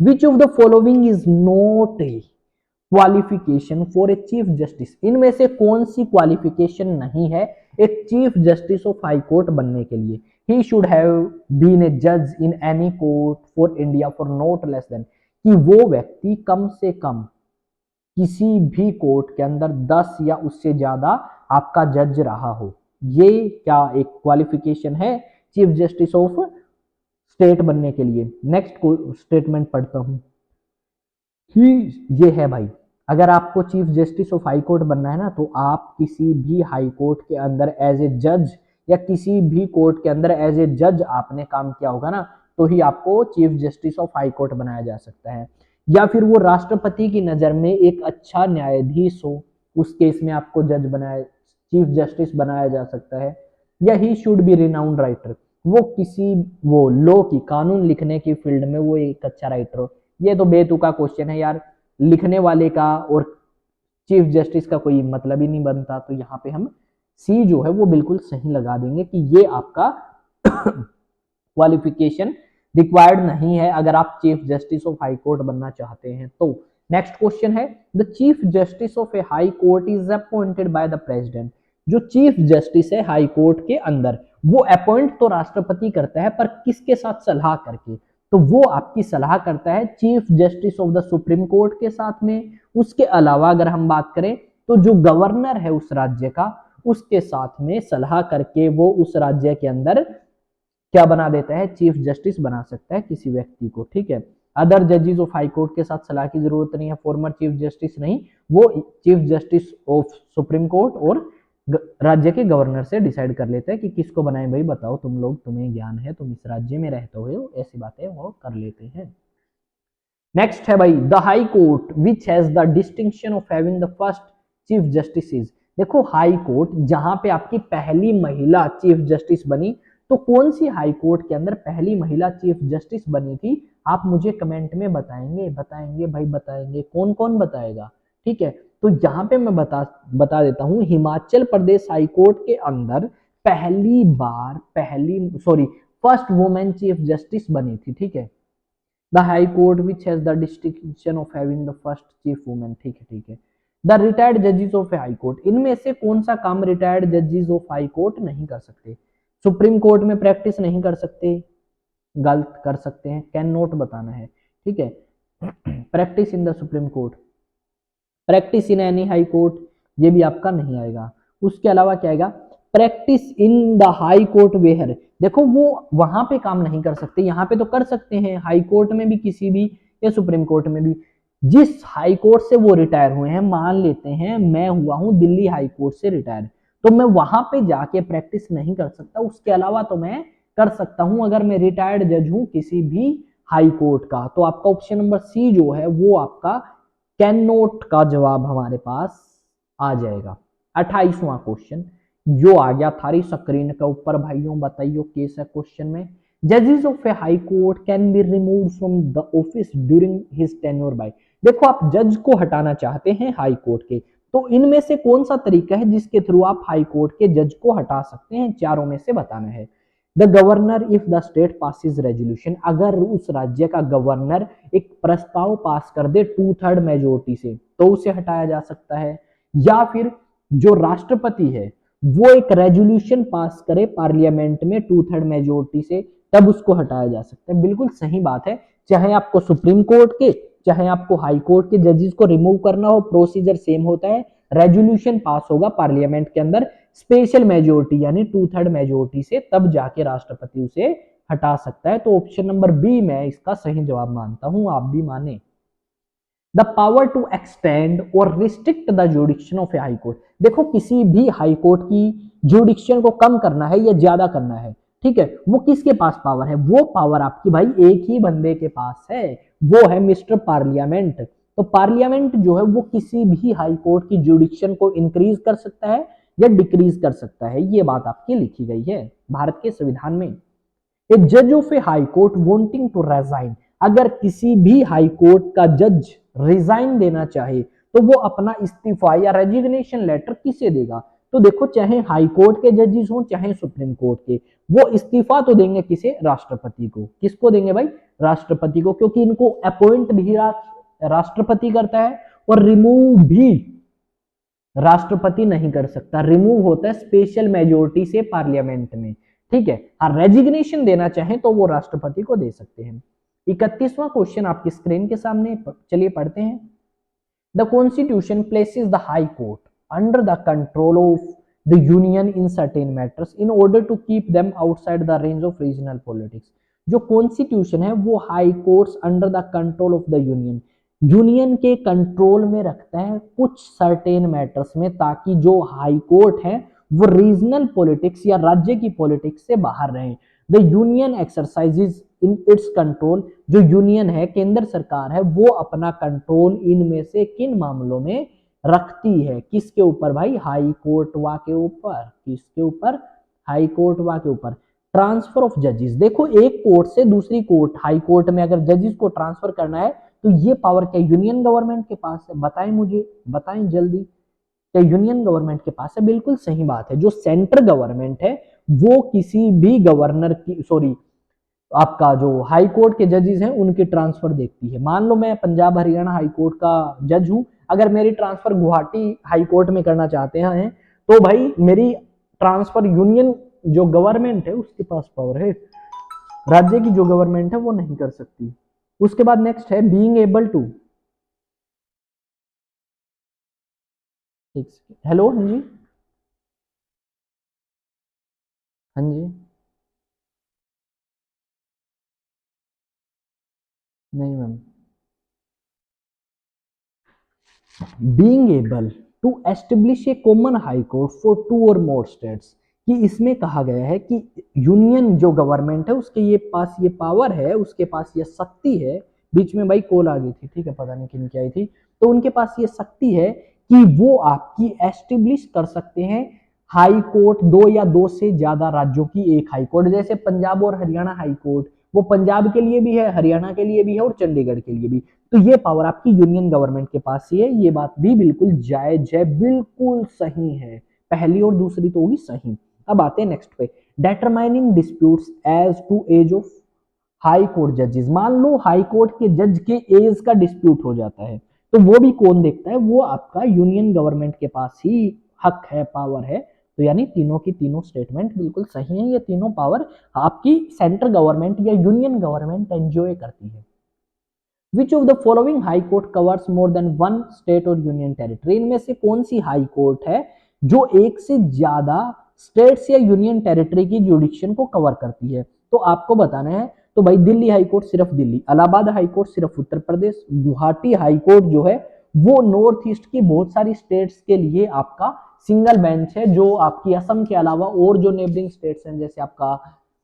Which of the following is not a qualification for a chief justice, इनमें से कौन सी क्वालिफिकेशन नहीं है एक chief justice of high court बनने के लिए। He should have been a जज in any court for India for not less than, कि वो व्यक्ति कम से कम किसी भी कोर्ट के अंदर 10 या उससे ज्यादा आपका जज रहा हो। ये क्या एक क्वालिफिकेशन है चीफ जस्टिस ऑफ स्टेट बनने के लिए। नेक्स्ट स्टेटमेंट पढ़ता हूं, ये है भाई, अगर आपको chief justice of high court बनना है ना, तो आप किसी भी हाई कोर्ट के अंदर एज ए जज, या किसी भी कोर्ट के अंदर एज ए जज आपने काम किया होगा ना, तो ही आपको chief justice of high court बनाया जा सकता है। या फिर वो राष्ट्रपति की नजर में एक अच्छा न्यायाधीश हो, उस केस में आपको जज बनाया, चीफ जस्टिस बनाया जा सकता है। या he should be renowned writer, वो किसी वो लॉ की, कानून लिखने की फील्ड में वो एक अच्छा राइटर हो। ये तो बेतुका क्वेश्चन है यार, लिखने वाले का और चीफ जस्टिस का कोई मतलब ही नहीं बनता। तो यहाँ पे हम सी जो है वो बिल्कुल सही लगा देंगे कि ये आपका क्वालिफिकेशन रिक्वायर्ड नहीं है अगर आप chief justice of high court बनना चाहते हैं तो। नेक्स्ट क्वेश्चन है, the chief justice of a high court is appointed by the president. जो चीफ जस्टिस है हाई कोर्ट के अंदर, वो अपॉइंट तो राष्ट्रपति करता है, पर किसके साथ सलाह करके? तो वो आपकी सलाह करता है chief justice of the supreme court के साथ में। उसके अलावा अगर हम बात करें तो जो गवर्नर है उस राज्य का, उसके साथ में सलाह करके वो उस राज्य के अंदर क्या बना देता है, चीफ जस्टिस बना सकता है किसी व्यक्ति को, ठीक है। अदर जजेस ऑफ हाई कोर्ट के साथ सलाह की जरूरत नहीं है, फॉर्मर चीफ जस्टिस नहीं, वो chief justice of supreme court और राज्य के गवर्नर से डिसाइड कर लेते हैं कि किसको बनाए। भाई बताओ तुम लोग, तुम्हें ज्ञान है, तुम इस राज्य में रहते हो, ऐसी बातें वो कर लेते हैं। नेक्स्ट है भाई, the high court which has the distinction of having the first chief justice is. देखो हाई कोर्ट जहां पे आपकी पहली महिला चीफ जस्टिस बनी, तो कौन सी हाई कोर्ट के अंदर पहली महिला चीफ जस्टिस बनी थी? आप मुझे कमेंट में बताएंगे, बताएंगे भाई बताएंगे, कौन कौन बताएगा, ठीक है। तो यहाँ पे मैं बता देता हूँ, हिमाचल प्रदेश हाई कोर्ट के अंदर फर्स्ट वुमेन चीफ जस्टिस बनी थी, ठीक है। The high court which has the distinction of having the first chief women, ठीक है ठीक है। द रिटायर्ड जजेस ऑफ हाई कोर्ट, इनमें से कौन सा काम रिटायर्ड जजेस ऑफ हाई कोर्ट नहीं कर सकते? सुप्रीम कोर्ट में प्रैक्टिस नहीं कर सकते, गलत कर सकते हैं, कैन नोट बताना है, ठीक है। Practice in the supreme Court, practice in any high court, ये भी आपका नहीं आएगा। उसके अलावा क्या आएगा, practice in the high court where. देखो वो वहां पे काम नहीं कर सकते, यहाँ पे तो कर सकते हैं, हाई कोर्ट में भी किसी भी या सुप्रीम कोर्ट में भी। जिस हाई कोर्ट से वो रिटायर हुए हैं, मान लेते हैं मैं हुआ हूं दिल्ली हाई कोर्ट से रिटायर, तो मैं वहां पे जाके प्रैक्टिस नहीं कर सकता। उसके अलावा तो मैं कर सकता हूं अगर मैं रिटायर्ड जज हूं किसी भी हाई कोर्ट का। तो आपका ऑप्शन नंबर सी जो है वो आपका कैन नोट का जवाब हमारे पास आ जाएगा। 28वां क्वेश्चन जो आ गया थारी स्क्रीन के ऊपर, भाइयों बताइयो केस है क्वेश्चन में, जजेस of a high court can be remove from the office during his tenure by. देखो आप जज को हटाना चाहते हैं हाई कोर्ट के, तो इनमें से कौन सा तरीका है जिसके थ्रू आप हाई कोर्ट के जज को हटा सकते हैं? चारों में से बताना है। The governor if the state passes resolution, अगर उस राज्य का गवर्नर एक प्रस्ताव पास कर दे 2/3 मेजोरिटी से, तो उसे हटाया जा सकता है। या फिर जो राष्ट्रपति है वो एक रेजोल्यूशन पास करे पार्लियामेंट में 2/3 मेजोरिटी से, तब उसको हटाया जा सकता है। बिल्कुल सही बात है, चाहे आपको सुप्रीम कोर्ट के चाहे आपको हाई कोर्ट के जजेस को रिमूव करना हो, प्रोसीजर सेम होता है। रेजोल्यूशन पास होगा पार्लियामेंट के अंदर स्पेशल मेजोरिटी यानी 2/3 मेजोरिटी से, तब जाके राष्ट्रपति उसे हटा सकता है। तो ऑप्शन नंबर बी मैं इसका सही जवाब मानता हूं, आप भी माने। द पावर टू एक्सटेंड और restrict the jurisdiction of a high court. देखो किसी भी हाई कोर्ट की जुडिक्शन को कम करना है या ज्यादा करना है, ठीक है, वो किसके पास पावर है? वो पावर आपकी भाई एक ही बंदे के पास है, वो है मिस्टर पार्लियामेंट। तो पार्लियामेंट जो है वो किसी भी हाई कोर्ट की जुडिक्शन को इंक्रीज कर सकता है या डिक्रीज कर सकता है, ये बात आपकी लिखी गई है भारत के संविधान में। ए जज of a high court wanting to resign, अगर किसी भी हाई कोर्ट का जज रिजाइन देना चाहे तो वो अपना इस्तीफा या रेजिग्नेशन लेटर किसे देगा? तो देखो चाहे हाई कोर्ट के जजेस हों चाहे सुप्रीम कोर्ट के, वो इस्तीफा तो देंगे किसे? राष्ट्रपति को। किसको देंगे भाई? राष्ट्रपति को, क्योंकि इनको अपॉइंट भी राष्ट्रपति करता है और रिमूव भी राष्ट्रपति नहीं कर सकता, रिमूव होता है स्पेशल मेजोरिटी से पार्लियामेंट में, ठीक है। हाँ रेजिग्नेशन देना चाहे तो वो राष्ट्रपति को दे सकते हैं। 31वां क्वेश्चन आपकी स्क्रीन के सामने, चलिए पढ़ते हैं। The constitution places the high court under the control of the union in certain matters in order to keep them outside the range of regional politics. जो कॉन्स्टिट्यूशन है वो high courts under the control of the union, union के कंट्रोल में रखता है कुछ certain matters में, ताकि जो हाई कोर्ट है वो रीजनल पॉलिटिक्स या राज्य की पॉलिटिक्स से बाहर रहे। The union exercises in its control, जो यूनियन है, केंद्र सरकार है, वो अपना कंट्रोल इनमें से किन मामलों में रखती है? किसके ऊपर भाई? हाई कोर्ट वा के ऊपर। किसके ऊपर? हाई कोर्ट वा के ऊपर। ट्रांसफर ऑफ जजेस, देखो एक कोर्ट से दूसरी कोर्ट, हाई कोर्ट में अगर जजेस को ट्रांसफर करना है तो ये पावर क्या यूनियन गवर्नमेंट के पास है? बताएं मुझे, बताएं जल्दी, क्या यूनियन गवर्नमेंट के पास है? बिल्कुल सही बात है। जो सेंट्रल गवर्नमेंट है वो किसी भी गवर्नर की, सॉरी, आपका जो हाई कोर्ट के जजेस हैं उनकी ट्रांसफर देखती है। मान लो मैं पंजाब हरियाणा हाई कोर्ट का जज हूं, अगर मेरी ट्रांसफर गुवाहाटी हाई कोर्ट में करना चाहते हैं तो भाई मेरी ट्रांसफर यूनियन जो गवर्नमेंट है उसके पास पावर है, राज्य की जो गवर्नमेंट है वो नहीं कर सकती। उसके बाद नेक्स्ट है बीइंग एबल टू, हेलो, हाँ जी, हाँ जी, नहीं ma'am, being able to establish a common high court for two or more states, कि इसमें कहा गया है कि यूनियन जो गवर्नमेंट है उसके ये पास ये पावर है, उसके पास ये शक्ति है, बीच में भाई कॉल आ गई थी, ठीक है, पता नहीं किन की आई थी, तो उनके पास ये शक्ति है कि वो आपकी एस्टेब्लिश कर सकते हैं हाई कोर्ट, दो या दो से ज्यादा राज्यों की एक हाई कोर्ट, जैसे पंजाब और हरियाणा हाई कोर्ट, वो पंजाब के लिए भी है, हरियाणा के लिए भी है और चंडीगढ़ के लिए भी। तो ये पावर आपकी यूनियन गवर्नमेंट के पास ही है। ये बात भी बिल्कुल जायज है, बिल्कुल सही है, पहली और दूसरी तो होगी सही। अब आते हैं नेक्स्ट पे, determining disputes as to age of high court जजेस, मान लो हाई कोर्ट के जज के एज का डिस्प्यूट हो जाता है तो वो भी कौन देखता है? वो आपका यूनियन गवर्नमेंट के पास ही हक है, पावर है। तो यानी तीनों की तीनों स्टेटमेंट बिल्कुल सही है, ये तीनों पावर आपकी सेंट्रल गवर्नमेंट या यूनियन गवर्नमेंट एंजॉय करती है। Which of the following high court covers more than one state और यूनियन टेरिटरी, इनमें से कौन सी हाई कोर्ट है जो एक से ज्यादा स्टेट्स या यूनियन टेरिटरी की जुडिक्शन को कवर करती है? तो आपको बताना है, तो भाई दिल्ली हाई कोर्ट सिर्फ दिल्ली, इलाहाबाद हाई कोर्ट सिर्फ उत्तर प्रदेश, गुवाहाटी हाई कोर्ट जो है वो नॉर्थ ईस्ट की बहुत सारी स्टेट्स के लिए आपका सिंगल बेंच है, जो आपकी असम के अलावा और जो नेबरिंग स्टेट्स हैं जैसे आपका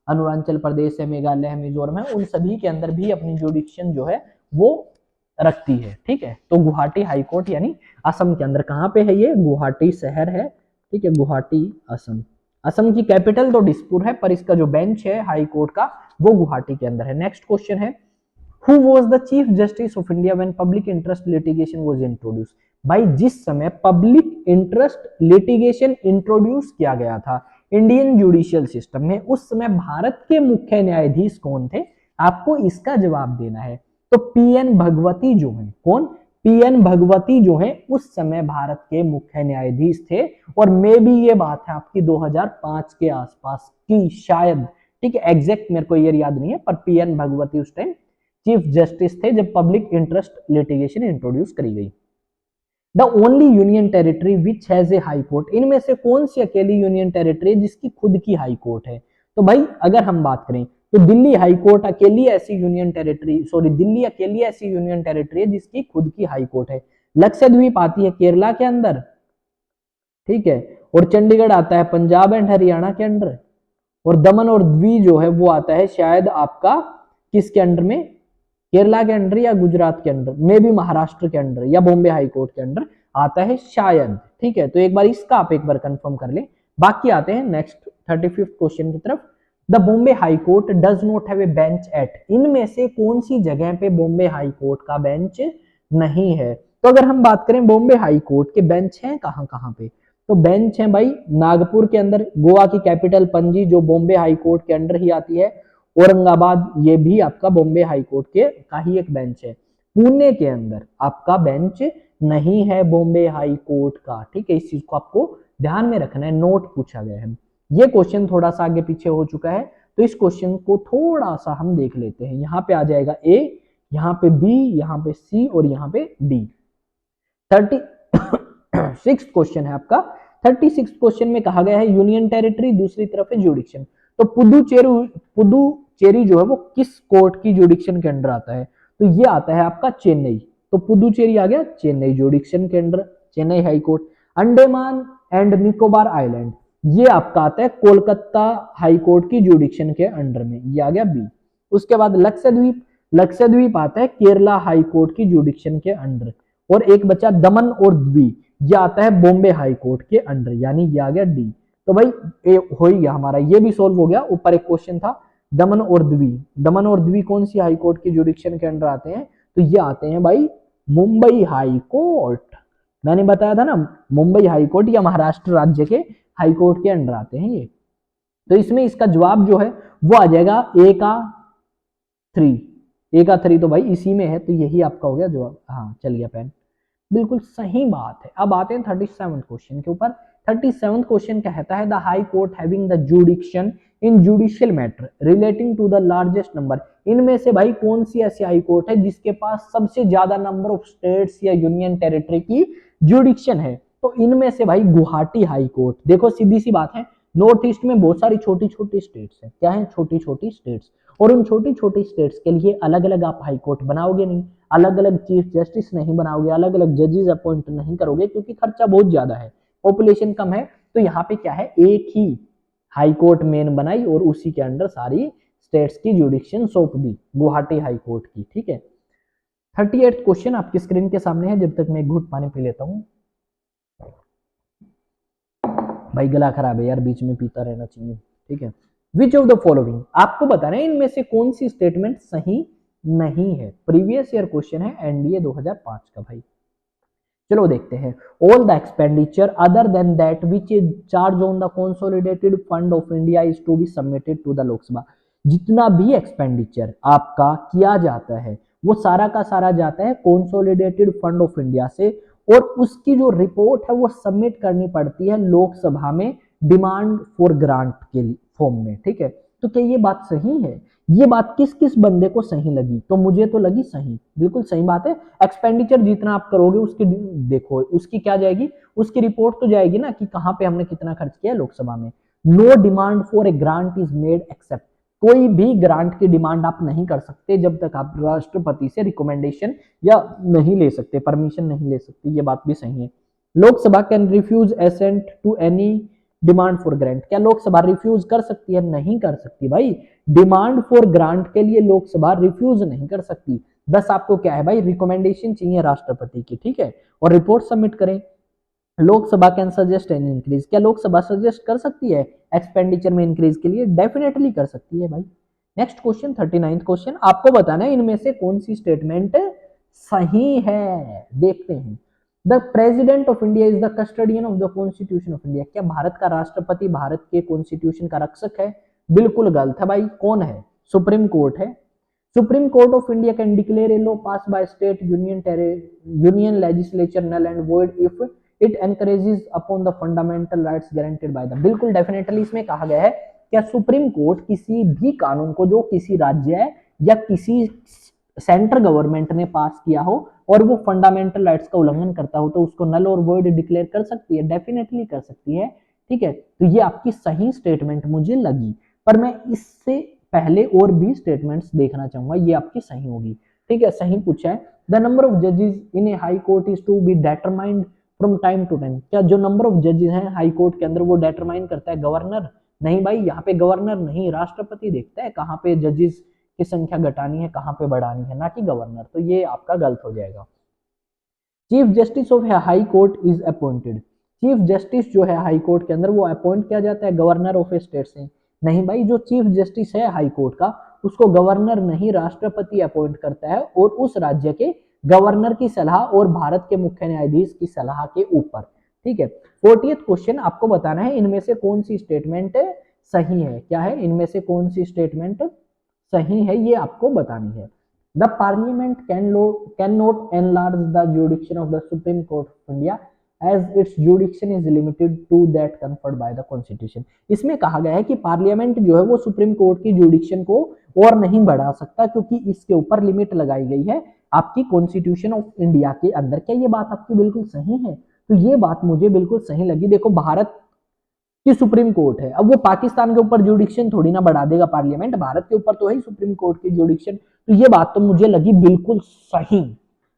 अरुणाचल प्रदेश है, मेघालय है, मिजोरम है, उन सभी के अंदर भी अपनी जुडिक्शन जो है वो रखती है। ठीक है, तो गुवाहाटी हाई कोर्ट यानी असम के अंदर, कहां पे है ये? गुवाहाटी शहर है, ठीक है, गुवाहाटी असम। असम की कैपिटल तो दिसपुर है, पर इसका जो बेंच है हाई कोर्ट का वो गुवाहाटी के अंदर है। नेक्स्ट क्वेश्चन है, who was the chief justice of India when public interest litigation was introduce? भाई जिस समय पब्लिक इंटरेस्ट लिटिगेशन इंट्रोड्यूस किया गया था इंडियन जुडिशियल सिस्टम में, उस समय भारत के मुख्य न्यायाधीश कौन थे? आपको इसका जवाब देना है। तो पीएन भगवती जो है, कौन? पीएन भगवती जो है उस समय भारत के मुख्य न्यायाधीश थे, और मे भी ये बात है आपकी 2005 के आसपास की शायद, ठीक है, एग्जैक्ट मेरे को ईयर याद नहीं है, पर पीएन भगवती उस टाइम चीफ जस्टिस थे जब पब्लिक इंटरेस्ट लिटिगेशन इंट्रोड्यूस करी गई। The only union territory which has a high court, इनमें से कौन सी अकेली यूनियन टेरिटरी जिसकी खुद की हाई कोर्ट है? तो भाई अगर हम बात करें तो दिल्ली हाई कोर्ट अकेली ऐसी यूनियन टेरिटरी, सॉरी, दिल्ली अकेली ऐसी यूनियन टेरिटरी है जिसकी खुद की हाई कोर्ट है। लक्षद्वीप आती है केरला के अंदर, ठीक है, और चंडीगढ़ आता है पंजाब एंड हरियाणा के अंडर, और दमन और द्वी जो है वो आता है शायद आपका किसके अंडर में? केरला के अंडर या गुजरात के अंडर, मे भी महाराष्ट्र के अंडर या बॉम्बे हाई कोर्ट के अंडर आता है शायद। ठीक है, तो एक बार इसका आप एक बार कंफर्म कर ले। बाकी आते हैं नेक्स्ट 35th क्वेश्चन की तरफ। The Bombay high court does not have a bench at, इनमें से कौन सी जगह पे बॉम्बे हाई कोर्ट का बेंच नहीं है? तो अगर हम बात करें बॉम्बे हाई कोर्ट के बेंच हैं कहां कहां पे, तो बेंच है भाई नागपुर के अंदर, गोवा की कैपिटल पणजी जो बॉम्बे हाई कोर्ट के अंडर ही आती है, औरंगाबाद ये भी आपका बॉम्बे हाई कोर्ट के का ही एक बेंच है। पुणे के अंदर आपका बेंच नहीं है बॉम्बे हाई कोर्ट का, ठीक है, इस चीज को आपको ध्यान में रखना है, नोट पूछा गया है। ये क्वेश्चन थोड़ा सा आगे पीछे हो चुका है, तो इस क्वेश्चन को थोड़ा सा हम देख लेते हैं। यहाँ पे आ जाएगा ए, यहाँ पे बी, यहाँ पे सी और यहाँ पे डी। 36 क्वेश्चन है आपका। 36 क्वेश्चन में कहा गया है यूनियन टेरिटरी, दूसरी तरफ है जुडिक्शन। तो पुदुचेरी जो है वो किस कोर्ट की जुडिक्शन के अंडर आता है? तो ये आता है आपका चेन्नई, तो पुदुचेरी आ गया चेन्नई जुडिक्शन के under, Chennai high court. Andaman and Nicobar island, ये आपका आता है कोलकाता हाई कोर्ट की जुडिक्शन के अंडर में, ये आ गया बी। उसके बाद लक्षद्वीप, लक्षद्वीप आता है केरला हाई कोर्ट की जुडिक्शन के अंडर। और एक बचा दमन और द्वीप, ये आता है बॉम्बे हाई कोर्ट के अंडर, यानी ये आ गया डी। तो भाई ये हो ही गया हमारा, ये भी सोल्व हो गया। ऊपर एक क्वेश्चन था दमन और द्वीप, दमन और द्वीप कौन सी हाई कोर्ट की जुडिक्शन के अंडर आते हैं? तो ये आते हैं भाई मुंबई हाई कोर्ट। मैंने बताया था ना, मुंबई हाई कोर्ट या महाराष्ट्र राज्य के हाई कोर्ट के अंडर आते हैं ये। तो इसमें इसका जवाब जो है वो आ जाएगा ए का 3, ए का 3 तो भाई इसी में है, तो यही आपका हो गया जवाब। हाँ चल गया पेन, बिल्कुल सही बात है। अब आते हैं 37 क्वेश्चन के ऊपर। 37 क्वेश्चन कहता है the high court having the jurisdiction in judicial matter relating to the largest number. इनमें से भाई कौन सी ऐसी हाई कोर्ट है जिसके पास सबसे ज्यादा नंबर ऑफ स्टेट्स या यूनियन टेरिटरी की जुडिक्शन है? तो इनमें से भाई गुवाहाटी हाई कोर्ट। देखो सीधी सी बात है, नॉर्थ ईस्ट में बहुत सारी छोटी छोटी स्टेट्स है, क्या है? छोटी छोटी स्टेट्स। और उन छोटी छोटी स्टेट्स के लिए अलग अलग आप हाई कोर्ट बनाओगे नहीं, अलग अलग चीफ जस्टिस नहीं बनाओगे, अलग अलग जजेस अपॉइंट नहीं करोगे, क्योंकि खर्चा बहुत ज्यादा है, पॉपुलेशन कम है। तो यहाँ पे क्या है, एक ही हाई कोर्ट मेन बनाई और उसी के अंडर सारी स्टेट्स की जुडिक्शन सौंप दी, गुवाहाटी हाई कोर्ट की। ठीक है, 38 क्वेश्चन आपकी स्क्रीन के सामने है। जब तक मैं एक घूंट पानी पी लेता हूँ, भाई गला खराब है यार, बीच में पीता रहना चाहिए। ठीक है, विच ऑफ द फॉलोइंग, आपको बताना है इनमें से कौन सी स्टेटमेंट सही नहीं है। प्रीवियस ईयर क्वेश्चन है, एनडीए 2005 का भाई। चलो देखते हैं। All the expenditure other than that which is charge on the consolidated fund of India is to be submitted to the Lok Sabha. जितना भी एक्सपेंडिचर आपका किया जाता है वो सारा का सारा जाता है कंसोलिडेटेड फंड ऑफ इंडिया से, और उसकी जो रिपोर्ट है वो सबमिट करनी पड़ती है लोकसभा में डिमांड फॉर ग्रांट के फॉर्म में। ठीक है, तो क्या ये बात सही है? ये बात किस किस बंदे को सही लगी? तो मुझे तो लगी सही, बिल्कुल सही बात है। एक्सपेंडिचर जितना आप करोगे उसकी देखो उसकी क्या जाएगी, उसकी रिपोर्ट तो जाएगी ना कि कहां पे हमने कितना खर्च किया लोकसभा में। No demand for a grant is made except, कोई भी ग्रांट की डिमांड आप नहीं कर सकते जब तक आप राष्ट्रपति से रिकमेंडेशन या नहीं ले सकते, परमिशन नहीं ले सकते। ये बात भी सही है। Lok Sabha can refuse assent to any demand for grant, क्या लोकसभा रिफ्यूज कर सकती है? नहीं कर सकती भाई। डिमांड फॉर ग्रांट के लिए लोकसभा रिफ्यूज नहीं कर सकती। बस आपको क्या है भाई, रिकमेंडेशन चाहिए राष्ट्रपति की। ठीक है, और रिपोर्ट सबमिट करें। Lok Sabha can suggest an increase, क्या लोकसभा सजेस्ट कर सकती है एक्सपेंडिचर में इंक्रीज के लिए? डेफिनेटली कर सकती है भाई। नेक्स्ट क्वेश्चन 39 क्वेश्चन, आपको बताना है इनमें से कौन सी स्टेटमेंट सही है। देखते हैं। The president of India is the custodian of the constitution of India, क्या भारत का राष्ट्रपति भारत के कॉन्स्टिट्यूशन का रक्षक है? बिल्कुल गलत है भाई। कौन है? सुप्रीम कोर्ट है। Supreme Court of India can declare a law pass by state union legislature null and void if it encourages upon the fundamental rights guaranteed by the, बिल्कुल डेफिनेटली इसमें कहा गया है क्या सुप्रीम कोर्ट किसी भी कानून को जो किसी राज्य या किसी सेंट्रल गवर्नमेंट ने पास किया हो और वो फंडामेंटल राइट्स का उल्लंघन करता हो तो उसको नल और वॉइड डिक्लेयर कर सकती है? डेफिनेटली कर सकती है। ठीक है, तो ये आपकी सही स्टेटमेंट मुझे लगी, पर मैं इससे पहले और भी स्टेटमेंट्स देखना चाहूंगा, ये आपकी सही होगी। ठीक है, सही पूछा है। द नंबर ऑफ जजेस in a high court is to be determined from time to time, क्या जो नंबर ऑफ जजेस हैं हाई कोर्ट के अंदर वो डिटरमाइन करता है गवर्नर? नहीं भाई, यहाँ पे गवर्नर नहीं, राष्ट्रपति देखता है कहाँ पे जजेस की संख्या घटानी है, कहाँ पे बढ़ानी है, ना कि गवर्नर। तो ये आपका गलत हो जाएगा। Chief justice of high court is appointed, chief justice जो है हाई कोर्ट के अंदर वो अपॉइंट किया जाता है गवर्नर ऑफ ए स्टेट से? नहीं भाई, जो चीफ जस्टिस है हाई कोर्ट का उसको गवर्नर नहीं राष्ट्रपति अपॉइंट करता है, और उस राज्य के गवर्नर की सलाह और भारत के मुख्य न्यायाधीश की सलाह के ऊपर। ठीक है, 40th क्वेश्चन, आपको बताना है इनमें से कौन सी स्टेटमेंट सही है। क्या है, इनमें से कौन सी स्टेटमेंट सही है, ये आपको बतानी है। The parliament can not enlarge the jurisdiction of the supreme Court of India as its jurisdiction is limited to that conferred by the constitution. इसमें कहा गया है कि पार्लियामेंट जो है वो सुप्रीम कोर्ट की जुडिक्शन को और नहीं बढ़ा सकता, क्योंकि इसके ऊपर लिमिट लगाई गई है आपकी कॉन्स्टिट्यूशन ऑफ इंडिया के अंदर। क्या ये बात आपकी बिल्कुल सही है? तो ये बात मुझे बिल्कुल सही लगी। देखो, भारत की सुप्रीम कोर्ट है, अब वो पाकिस्तान के ऊपर जुडिक्शन थोड़ी ना बढ़ा देगा पार्लियामेंट, भारत के ऊपर तो है सुप्रीम कोर्ट की जुडिक्शन। तो ये बात तो मुझे लगी बिल्कुल सही।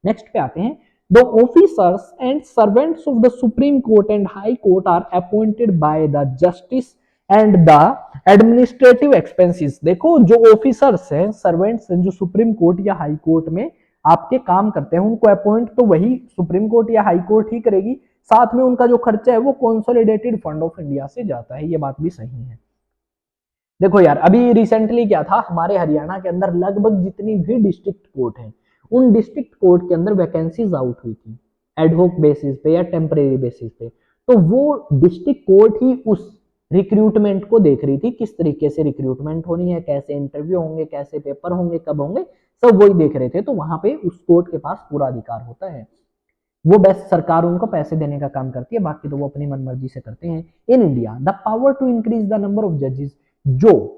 नेक्स्ट पे आते हैं, the officers and servants of the supreme Court and high court are appointed by the justice and the administrative expenses. देखो जो ऑफिसर्स हैं, सर्वेंट्स हैं, जो सुप्रीम कोर्ट या हाई कोर्ट में आपके काम करते हैं, उनको अपॉइंट तो वही सुप्रीम कोर्ट या हाई कोर्ट ही करेगी, साथ में उनका जो खर्चा है वो कंसोलिडेटेड फंड ऑफ इंडिया से जाता है। ये बात भी सही है। देखो यार, अभी रिसेंटली क्या था, हमारे हरियाणा के अंदर लगभग जितनी भी डिस्ट्रिक्ट कोर्ट हैं, उन डिस्ट्रिक्ट कोर्ट के अंदर वैकेंसीज आउट हुई थी एडहोक बेसिस पे या टेम्परेरी बेसिस पे। तो वो डिस्ट्रिक्ट कोर्ट ही उस रिक्रूटमेंट को देख रही थी, किस तरीके से रिक्रूटमेंट होनी है, कैसे इंटरव्यू होंगे, कैसे पेपर होंगे, कब होंगे, सब वही देख रहे थे। तो वहां पे उस कोर्ट के पास पूरा अधिकार होता है। वो बेस्ट सरकार उनको पैसे देने का काम करती है, बाकी तो वो अपनी मनमर्जी से करते हैं। In India the power to increase the number of जजेस, जो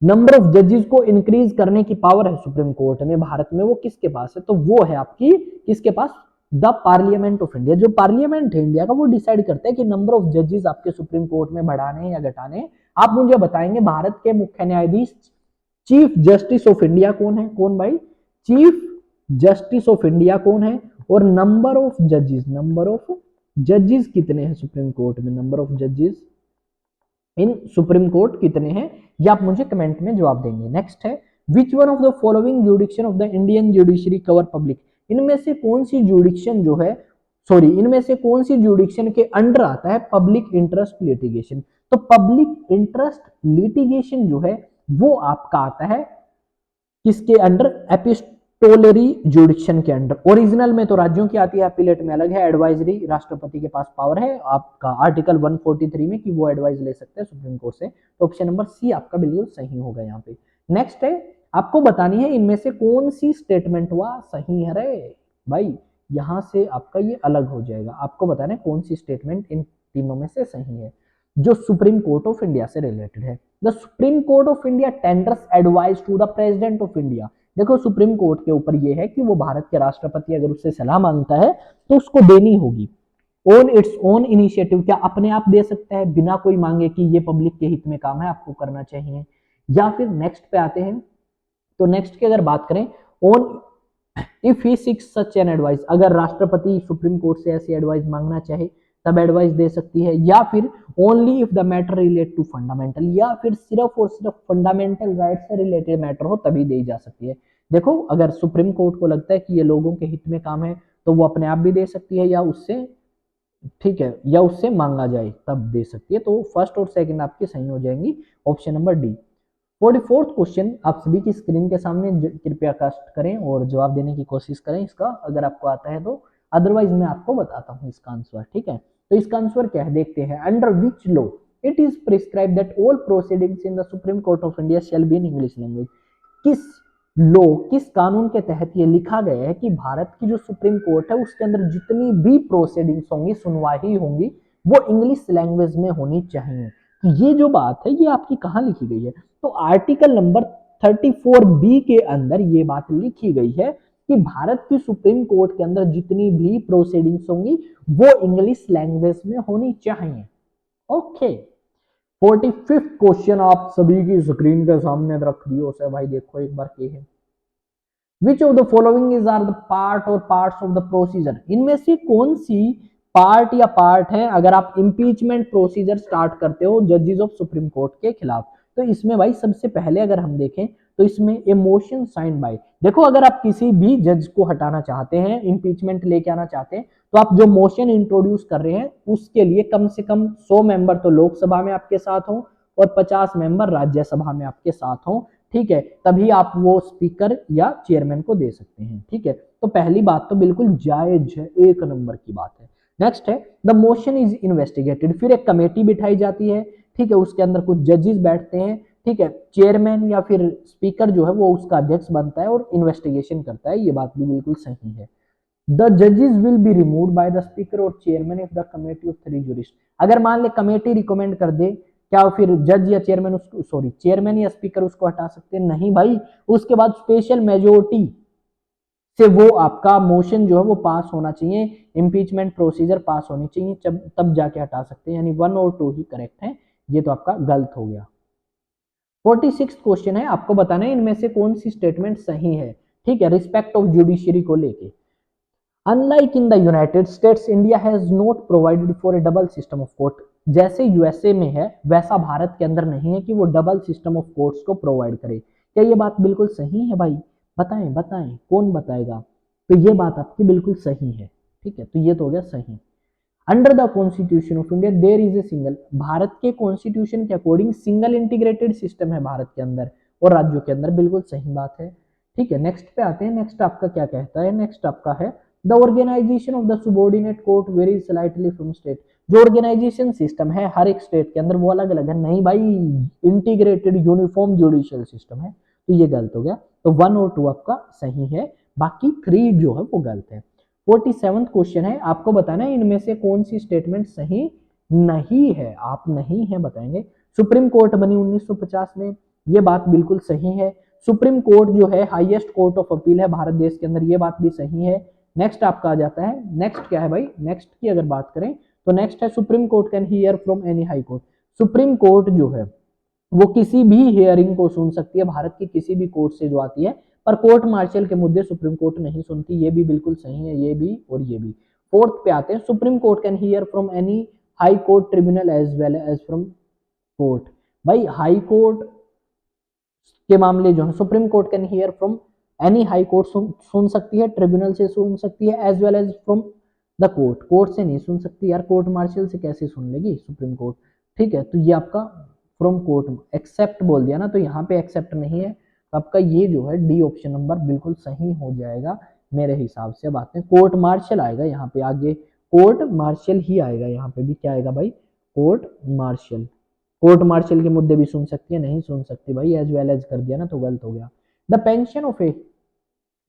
नंबर ऑफ जजेस को इंक्रीज करने की पावर है सुप्रीम कोर्ट में भारत में, वो किसके पास है? तो वो है आपकी किसके पास? The parliament of India. जो पार्लियामेंट है इंडिया का, वो डिसाइड करता है कि नंबर ऑफ जजेस आपके सुप्रीम कोर्ट में बढ़ाने या घटाने। आप मुझे बताएंगे भारत के मुख्य न्यायाधीश चीफ जस्टिस ऑफ इंडिया कौन है? कौन भाई? चीफ जस्टिस ऑफ इंडिया कौन है? और नंबर ऑफ जजेस कितने हैं सुप्रीम कोर्ट में? नंबर ऑफ जजेस इन सुप्रीम कोर्ट कितने हैं, ये आप मुझे कमेंट में जवाब देंगे। नेक्स्ट है, विच one of the following जुडिक्शन of the Indian judiciary cover public. इनमें से कौन सी जुडिक्शन जो है, सॉरी, इनमें से कौन सी जुडिक्शन के अंडर आता है पब्लिक इंटरेस्ट लिटिगेशन? तो पब्लिक इंटरेस्ट लिटिगेशन जो है वो आपका आता है किसके अंडर? एपिस्टोलरी जुडिक्शन के अंडर। ओरिजिनल में तो राज्यों की आती है, अपीलेट में अलग है। एडवाइजरी राष्ट्रपति के पास पावर है आपका आर्टिकल 143 में कि वो एडवाइस ले सकते हैं सुप्रीम कोर्ट से। तो ऑप्शन नंबर सी आपका बिल्कुल सही होगा यहाँ पे। नेक्स्ट है, आपको बतानी है इनमें से कौन सी स्टेटमेंट हुआ सही है रे भाई। यहां से आपका ये अलग हो जाएगा, आपको बताना है कौन सी स्टेटमेंट इन तीनों में से सही है जो सुप्रीम कोर्ट ऑफ इंडिया से रिलेटेड है। The supreme Court of India tenders advice to the president of India. देखो सुप्रीम कोर्ट के ऊपर यह है कि वो भारत के राष्ट्रपति अगर उससे सलाह मांगता है तो उसको देनी होगी। ऑन इट्स ओन इनिशिएटिव, क्या अपने आप दे सकता है बिना कोई मांगे कि ये पब्लिक के हित में काम है, आपको करना चाहिए? या फिर नेक्स्ट पे आते हैं, तो नेक्स्ट की अगर बात करें, on if he six such an advice, अगर राष्ट्रपति सुप्रीम कोर्ट से ऐसी एडवाइस मांगना चाहे तब एडवाइस दे सकती है। या फिर only if the matter relate to fundamental, या फिर सिर्फ और सिर्फ फंडामेंटल राइट से रिलेटेड मैटर हो तभी दी जा सकती है। देखो अगर सुप्रीम कोर्ट को लगता है कि ये लोगों के हित में काम है तो वो अपने आप भी दे सकती है, या उससे, ठीक है, या उससे मांगा जाए तब दे सकती है। तो फर्स्ट और सेकंड आपकी सही हो जाएंगी, option number D. 44th question आप सभी की स्क्रीन के सामने कृपया कास्ट करें और जवाब देने की कोशिश करें इसका, अगर आपको आता है तो, अदरवाइज मैं आपको बताता हूं इसका आंसर। ठीक है, तो इसका आंसर क्या है देखते हैं। Under which law it is prescribe that all proceedings in the supreme Court of India shall be in English language. किस लॉ, किस कानून के तहत ये लिखा गया है कि भारत की जो सुप्रीम कोर्ट है उसके अंदर जितनी भी प्रोसीडिंग्स होंगी, सुनवाई होंगी, वो इंग्लिश लैंग्वेज में होनी चाहिए। तो ये जो बात है ये आपकी कहाँ लिखी गई है? तो आर्टिकल नंबर 34B के अंदर ये बात लिखी गई है कि भारत की सुप्रीम कोर्ट के अंदर जितनी भी प्रोसीडिंग्स होंगी वो इंग्लिश लैंग्वेज में होनी चाहिए। ओके, 45th क्वेश्चन आप सभी की स्क्रीन के सामने रख दियो से भाई, देखो एक बार क्या है। Which of the following is are the part or parts of the procedure, इनमें से कौन सी पार्ट या पार्ट है अगर आप इंपीचमेंट प्रोसीजर स्टार्ट करते हो जजेस ऑफ सुप्रीम कोर्ट के खिलाफ? तो इसमें भाई सबसे पहले अगर हम देखें तो इसमें ए मोशन साइन बाय, देखो अगर आप किसी भी जज को हटाना चाहते हैं, इंपीचमेंट लेके आना चाहते हैं, तो आप जो मोशन इंट्रोड्यूस कर रहे हैं उसके लिए कम से कम 100 मेंबर तो लोकसभा में आपके साथ हों और 50 मेंबर राज्यसभा में आपके साथ हों। ठीक है, तभी आप वो स्पीकर या चेयरमैन को दे सकते हैं। ठीक है, तो पहली बात तो बिल्कुल जायज है, एक नंबर की बात है। नेक्स्ट है द मोशन इज इन्वेस्टिगेटेड, फिर एक कमेटी बिठाई जाती है। ठीक है, उसके अंदर कुछ जजेस बैठते हैं। ठीक है, चेयरमैन या फिर स्पीकर जो है वो उसका अध्यक्ष बनता है और इन्वेस्टिगेशन करता है, ये बात भी बिल्कुल सही है। द जजेस will be removed by the speaker और chairman if the committee of 3 jurist, अगर मान ले कमेटी रिकमेंड कर दे, क्या फिर जज या चेयरमैन उसको, सॉरी, चेयरमैन या स्पीकर उसको हटा सकते हैं? नहीं भाई, उसके बाद स्पेशल मेजोरिटी से वो आपका मोशन जो है वो पास होना चाहिए, इंपीचमेंट प्रोसीजर पास होनी चाहिए, तब जाके हटा सकते हैं, यानी 1 और 2 ही करेक्ट है, ये तो आपका गलत हो गया। 46 क्वेश्चन है, आपको बताना है इनमें से कौन सी स्टेटमेंट सही है। ठीक है, रिस्पेक्ट ऑफ जुडिशियरी को लेके unlike in the United states India has not provided for A double system of court. जैसे यूएसए में है वैसा भारत के अंदर नहीं है कि वो डबल सिस्टम ऑफ कोर्ट्स को प्रोवाइड करे। क्या ये बात बिल्कुल सही है भाई? बताएं बताएं, कौन बताएगा? तो ये बात आपकी बिल्कुल सही है। ठीक है, तो ये तो हो गया सही। Under the constitution of India there is a single, भारत के कॉन्स्टिट्यूशन के अकॉर्डिंग सिंगल इंटीग्रेटेड सिस्टम है भारत के अंदर और राज्यों के अंदर, बिल्कुल सही बात है। ठीक है, नेक्स्ट पे आते हैं। नेक्स्ट आपका क्या कहता है? नेक्स्ट आपका है the organisation of the subordinate court vary slightly from state. जो ऑर्गेनाइजेशन सिस्टम है हर एक स्टेट के अंदर वो अलग अलग है। नहीं भाई, इंटीग्रेटेड यूनिफॉर्म जुडिशियल सिस्टम है, तो ये गलत हो गया। तो 1 और 2 आपका सही है, बाकी 3 जो है वो गलत है। 47th क्वेश्चन है, आपको बताना है इनमें से कौन सी स्टेटमेंट सही नहीं है। आप नहीं है बताएंगे। सुप्रीम कोर्ट बनी 1950 में, ये बात बिल्कुल सही है। सुप्रीम कोर्ट जो है हाईएस्ट कोर्ट ऑफ अपील है भारत देश के अंदर, ये बात भी सही है। नेक्स्ट आपका आ जाता है, नेक्स्ट क्या है भाई? नेक्स्ट की अगर बात करें तो नेक्स्ट है supreme court can hear from any high court. Supreme court जो है वो किसी भी हियरिंग को सुन सकती है भारत की किसी भी कोर्ट से जो आती है, पर कोर्ट मार्शल के मुद्दे सुप्रीम कोर्ट नहीं सुनती, ये भी बिल्कुल सही है, ये भी और ये भी। 4th पे आते हैं, supreme court can hear from any high court tribunal as well as from court. भाई हाई कोर्ट के मामले जो है supreme court can hear from any high court सुन सकती है, ट्रिब्यूनल से सुन सकती है, as well as from the court. Court से नहीं सुन सकती यार, कोर्ट मार्शल से कैसे सुन लेगी सुप्रीम कोर्ट? ठीक है, तो ये आपका फ्रॉम कोर्ट एक्सेप्ट बोल दिया ना, तो यहाँ पे एक्सेप्ट नहीं है, तो आपका ये जो है डी ऑप्शन नंबर बिल्कुल सही हो जाएगा मेरे हिसाब से। अब आते हैं कोर्ट मार्शल आएगा यहाँ पे आगे, कोर्ट मार्शल ही आएगा यहाँ पे भी। क्या आएगा भाई? Court martial. कोर्ट मार्शल के मुद्दे भी सुन सकती है, नहीं सुन सकती भाई, एज वेल एज कर दिया ना तो गलत हो गया। द पेंशन ऑफ ए,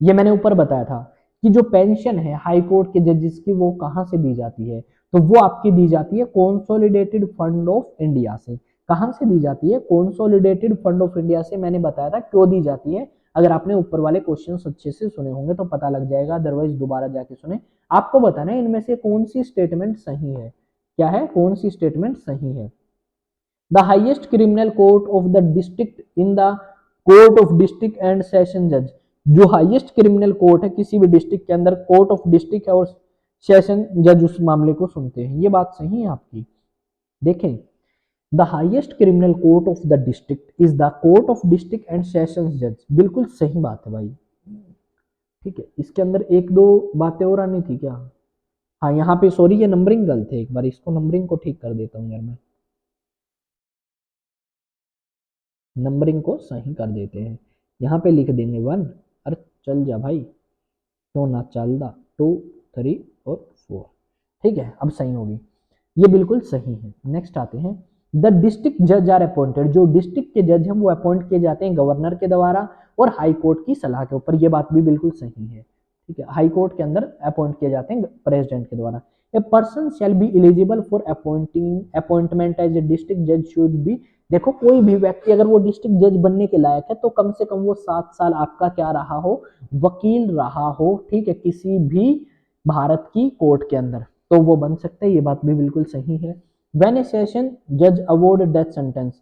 ये मैंने ऊपर बताया था कि जो पेंशन है हाई कोर्ट के जजेस की वो कहाँ से दी जाती है, तो वो आपकी दी जाती है कंसोलिडेटेड फंड ऑफ इंडिया से। कहाँ से दी जाती है? कंसोलिडेटेड फंड ऑफ इंडिया से। मैंने बताया था क्यों दी जाती है, अगर आपने ऊपर वाले क्वेश्चन अच्छे से सुने होंगे तो पता लग जाएगा, अदरवाइज दोबारा जाके सुने। आपको बताना है इनमें से कौन सी स्टेटमेंट सही है। क्या है? कौन सी स्टेटमेंट सही है? The highest criminal court of the district in the court of district and session जज। जो हाईएस्ट क्रिमिनल कोर्ट है किसी भी डिस्ट्रिक्ट के अंदर, कोर्ट ऑफ डिस्ट्रिक्ट है और सेशन जज उस मामले को सुनते हैं, ये बात सही है आपकी। देखें, the highest criminal court of the district is the court of district and session जज, बिल्कुल सही बात है भाई। ठीक है, इसके अंदर एक दो बातें और आनी थी क्या? हाँ, यहाँ पे सॉरी ये नंबरिंग गलत है, एक बार इसको नंबरिंग को ठीक कर देता हूँ यार मैं, नंबरिंग को सही कर देते हैं। यहाँ पे लिख देंगे 1। अरे चल जा भाई, क्यों ना चल दा, 2 3 और 4। ठीक है, अब सही होगी, ये बिल्कुल सही है। नेक्स्ट आते हैं, द डिस्ट्रिक्ट जज आर अपॉइंटेड। जो डिस्ट्रिक्ट के जज हैं वो अपॉइंट किए जाते हैं गवर्नर के द्वारा और हाई कोर्ट की सलाह के ऊपर, ये बात भी बिल्कुल सही है। ठीक है, हाई कोर्ट के अंदर अपॉइंट किए जाते हैं प्रेसिडेंट के द्वारा। A person shall be eligible for appointment as a district जज शुड बी। देखो, कोई भी व्यक्ति अगर वो डिस्ट्रिक्ट जज बनने के लायक है तो कम से कम वो 7 साल आपका क्या रहा हो? वकील रहा हो। ठीक है, किसी भी भारत की कोर्ट के अंदर, तो वो बन सकता है, ये बात भी बिल्कुल सही है। व्हेन ए सेशन जज अवॉर्ड डेथ सेंटेंस,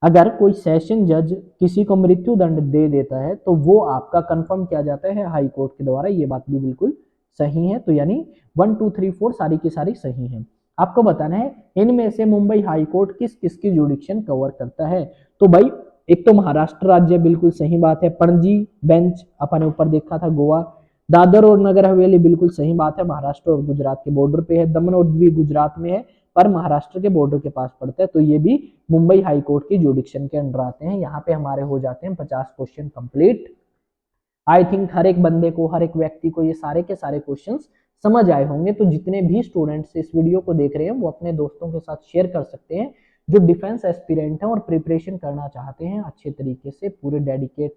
अगर कोई सेशन जज किसी को मृत्यु दंड दे देता है तो वो आपका कंफर्म किया जाता है हाई कोर्ट के द्वारा, ये बात भी बिल्कुल सही है। तो यानी 1 2 3 4 सारी की सारी सही है। आपको बताना है इनमें से मुंबई हाई कोर्ट किस किस की जुडिक्शन कवर करता है। तो भाई एक तो महाराष्ट्र राज्य, बिल्कुल सही बात है। पणजी बेंच अपने ऊपर देखा था, गोवा। दादर और नगर हवेली, बिल्कुल सही बात है, महाराष्ट्र और गुजरात के बॉर्डर पे है। दमन और दीव गुजरात में है पर महाराष्ट्र के बॉर्डर के पास पड़ता है, तो ये भी मुंबई हाई कोर्ट की जुडिक्शन के अंडर आते हैं। यहाँ पे हमारे हो जाते हैं 50 क्वेश्चन कंप्लीट। आई थिंक हर एक बंदे को, हर एक व्यक्ति को ये सारे के सारे क्वेश्चंस समझ आए होंगे। तो जितने भी स्टूडेंट्स इस वीडियो को देख रहे हैं वो अपने दोस्तों के साथ शेयर कर सकते हैं जो डिफेंस एस्पिरेंट हैं और प्रिपरेशन करना चाहते हैं अच्छे तरीके से, पूरे डेडिकेट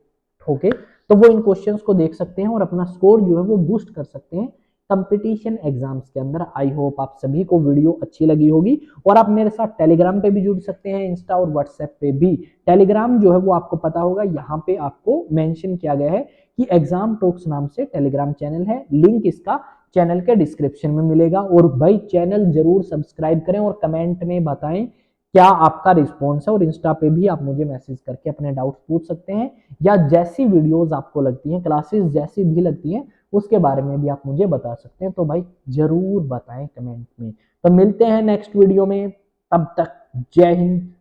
होके, तो वो इन क्वेश्चंस को देख सकते हैं और अपना स्कोर जो है वो बूस्ट कर सकते हैं कंपटीशन एग्जाम्स के अंदर। आई होप आप सभी को वीडियो अच्छी लगी होगी और आप मेरे साथ टेलीग्राम पे भी जुड़ सकते हैं, इंस्टा और व्हाट्सएप पे भी। टेलीग्राम जो है वो आपको पता होगा, यहाँ पे आपको मेंशन किया गया है कि एग्जाम टॉक्स नाम से टेलीग्राम चैनल है, लिंक इसका चैनल के डिस्क्रिप्शन में मिलेगा। और भाई चैनल जरूर सब्सक्राइब करें और कमेंट में बताएं क्या आपका रिस्पॉन्स है, और इंस्टा पे भी आप मुझे मैसेज करके अपने डाउट्स पूछ सकते हैं, या जैसी वीडियोस आपको लगती हैं, क्लासेस जैसी भी लगती हैं, उसके बारे में भी आप मुझे बता सकते हैं। तो भाई जरूर बताएं कमेंट में। तो मिलते हैं नेक्स्ट वीडियो में, तब तक जय हिंद,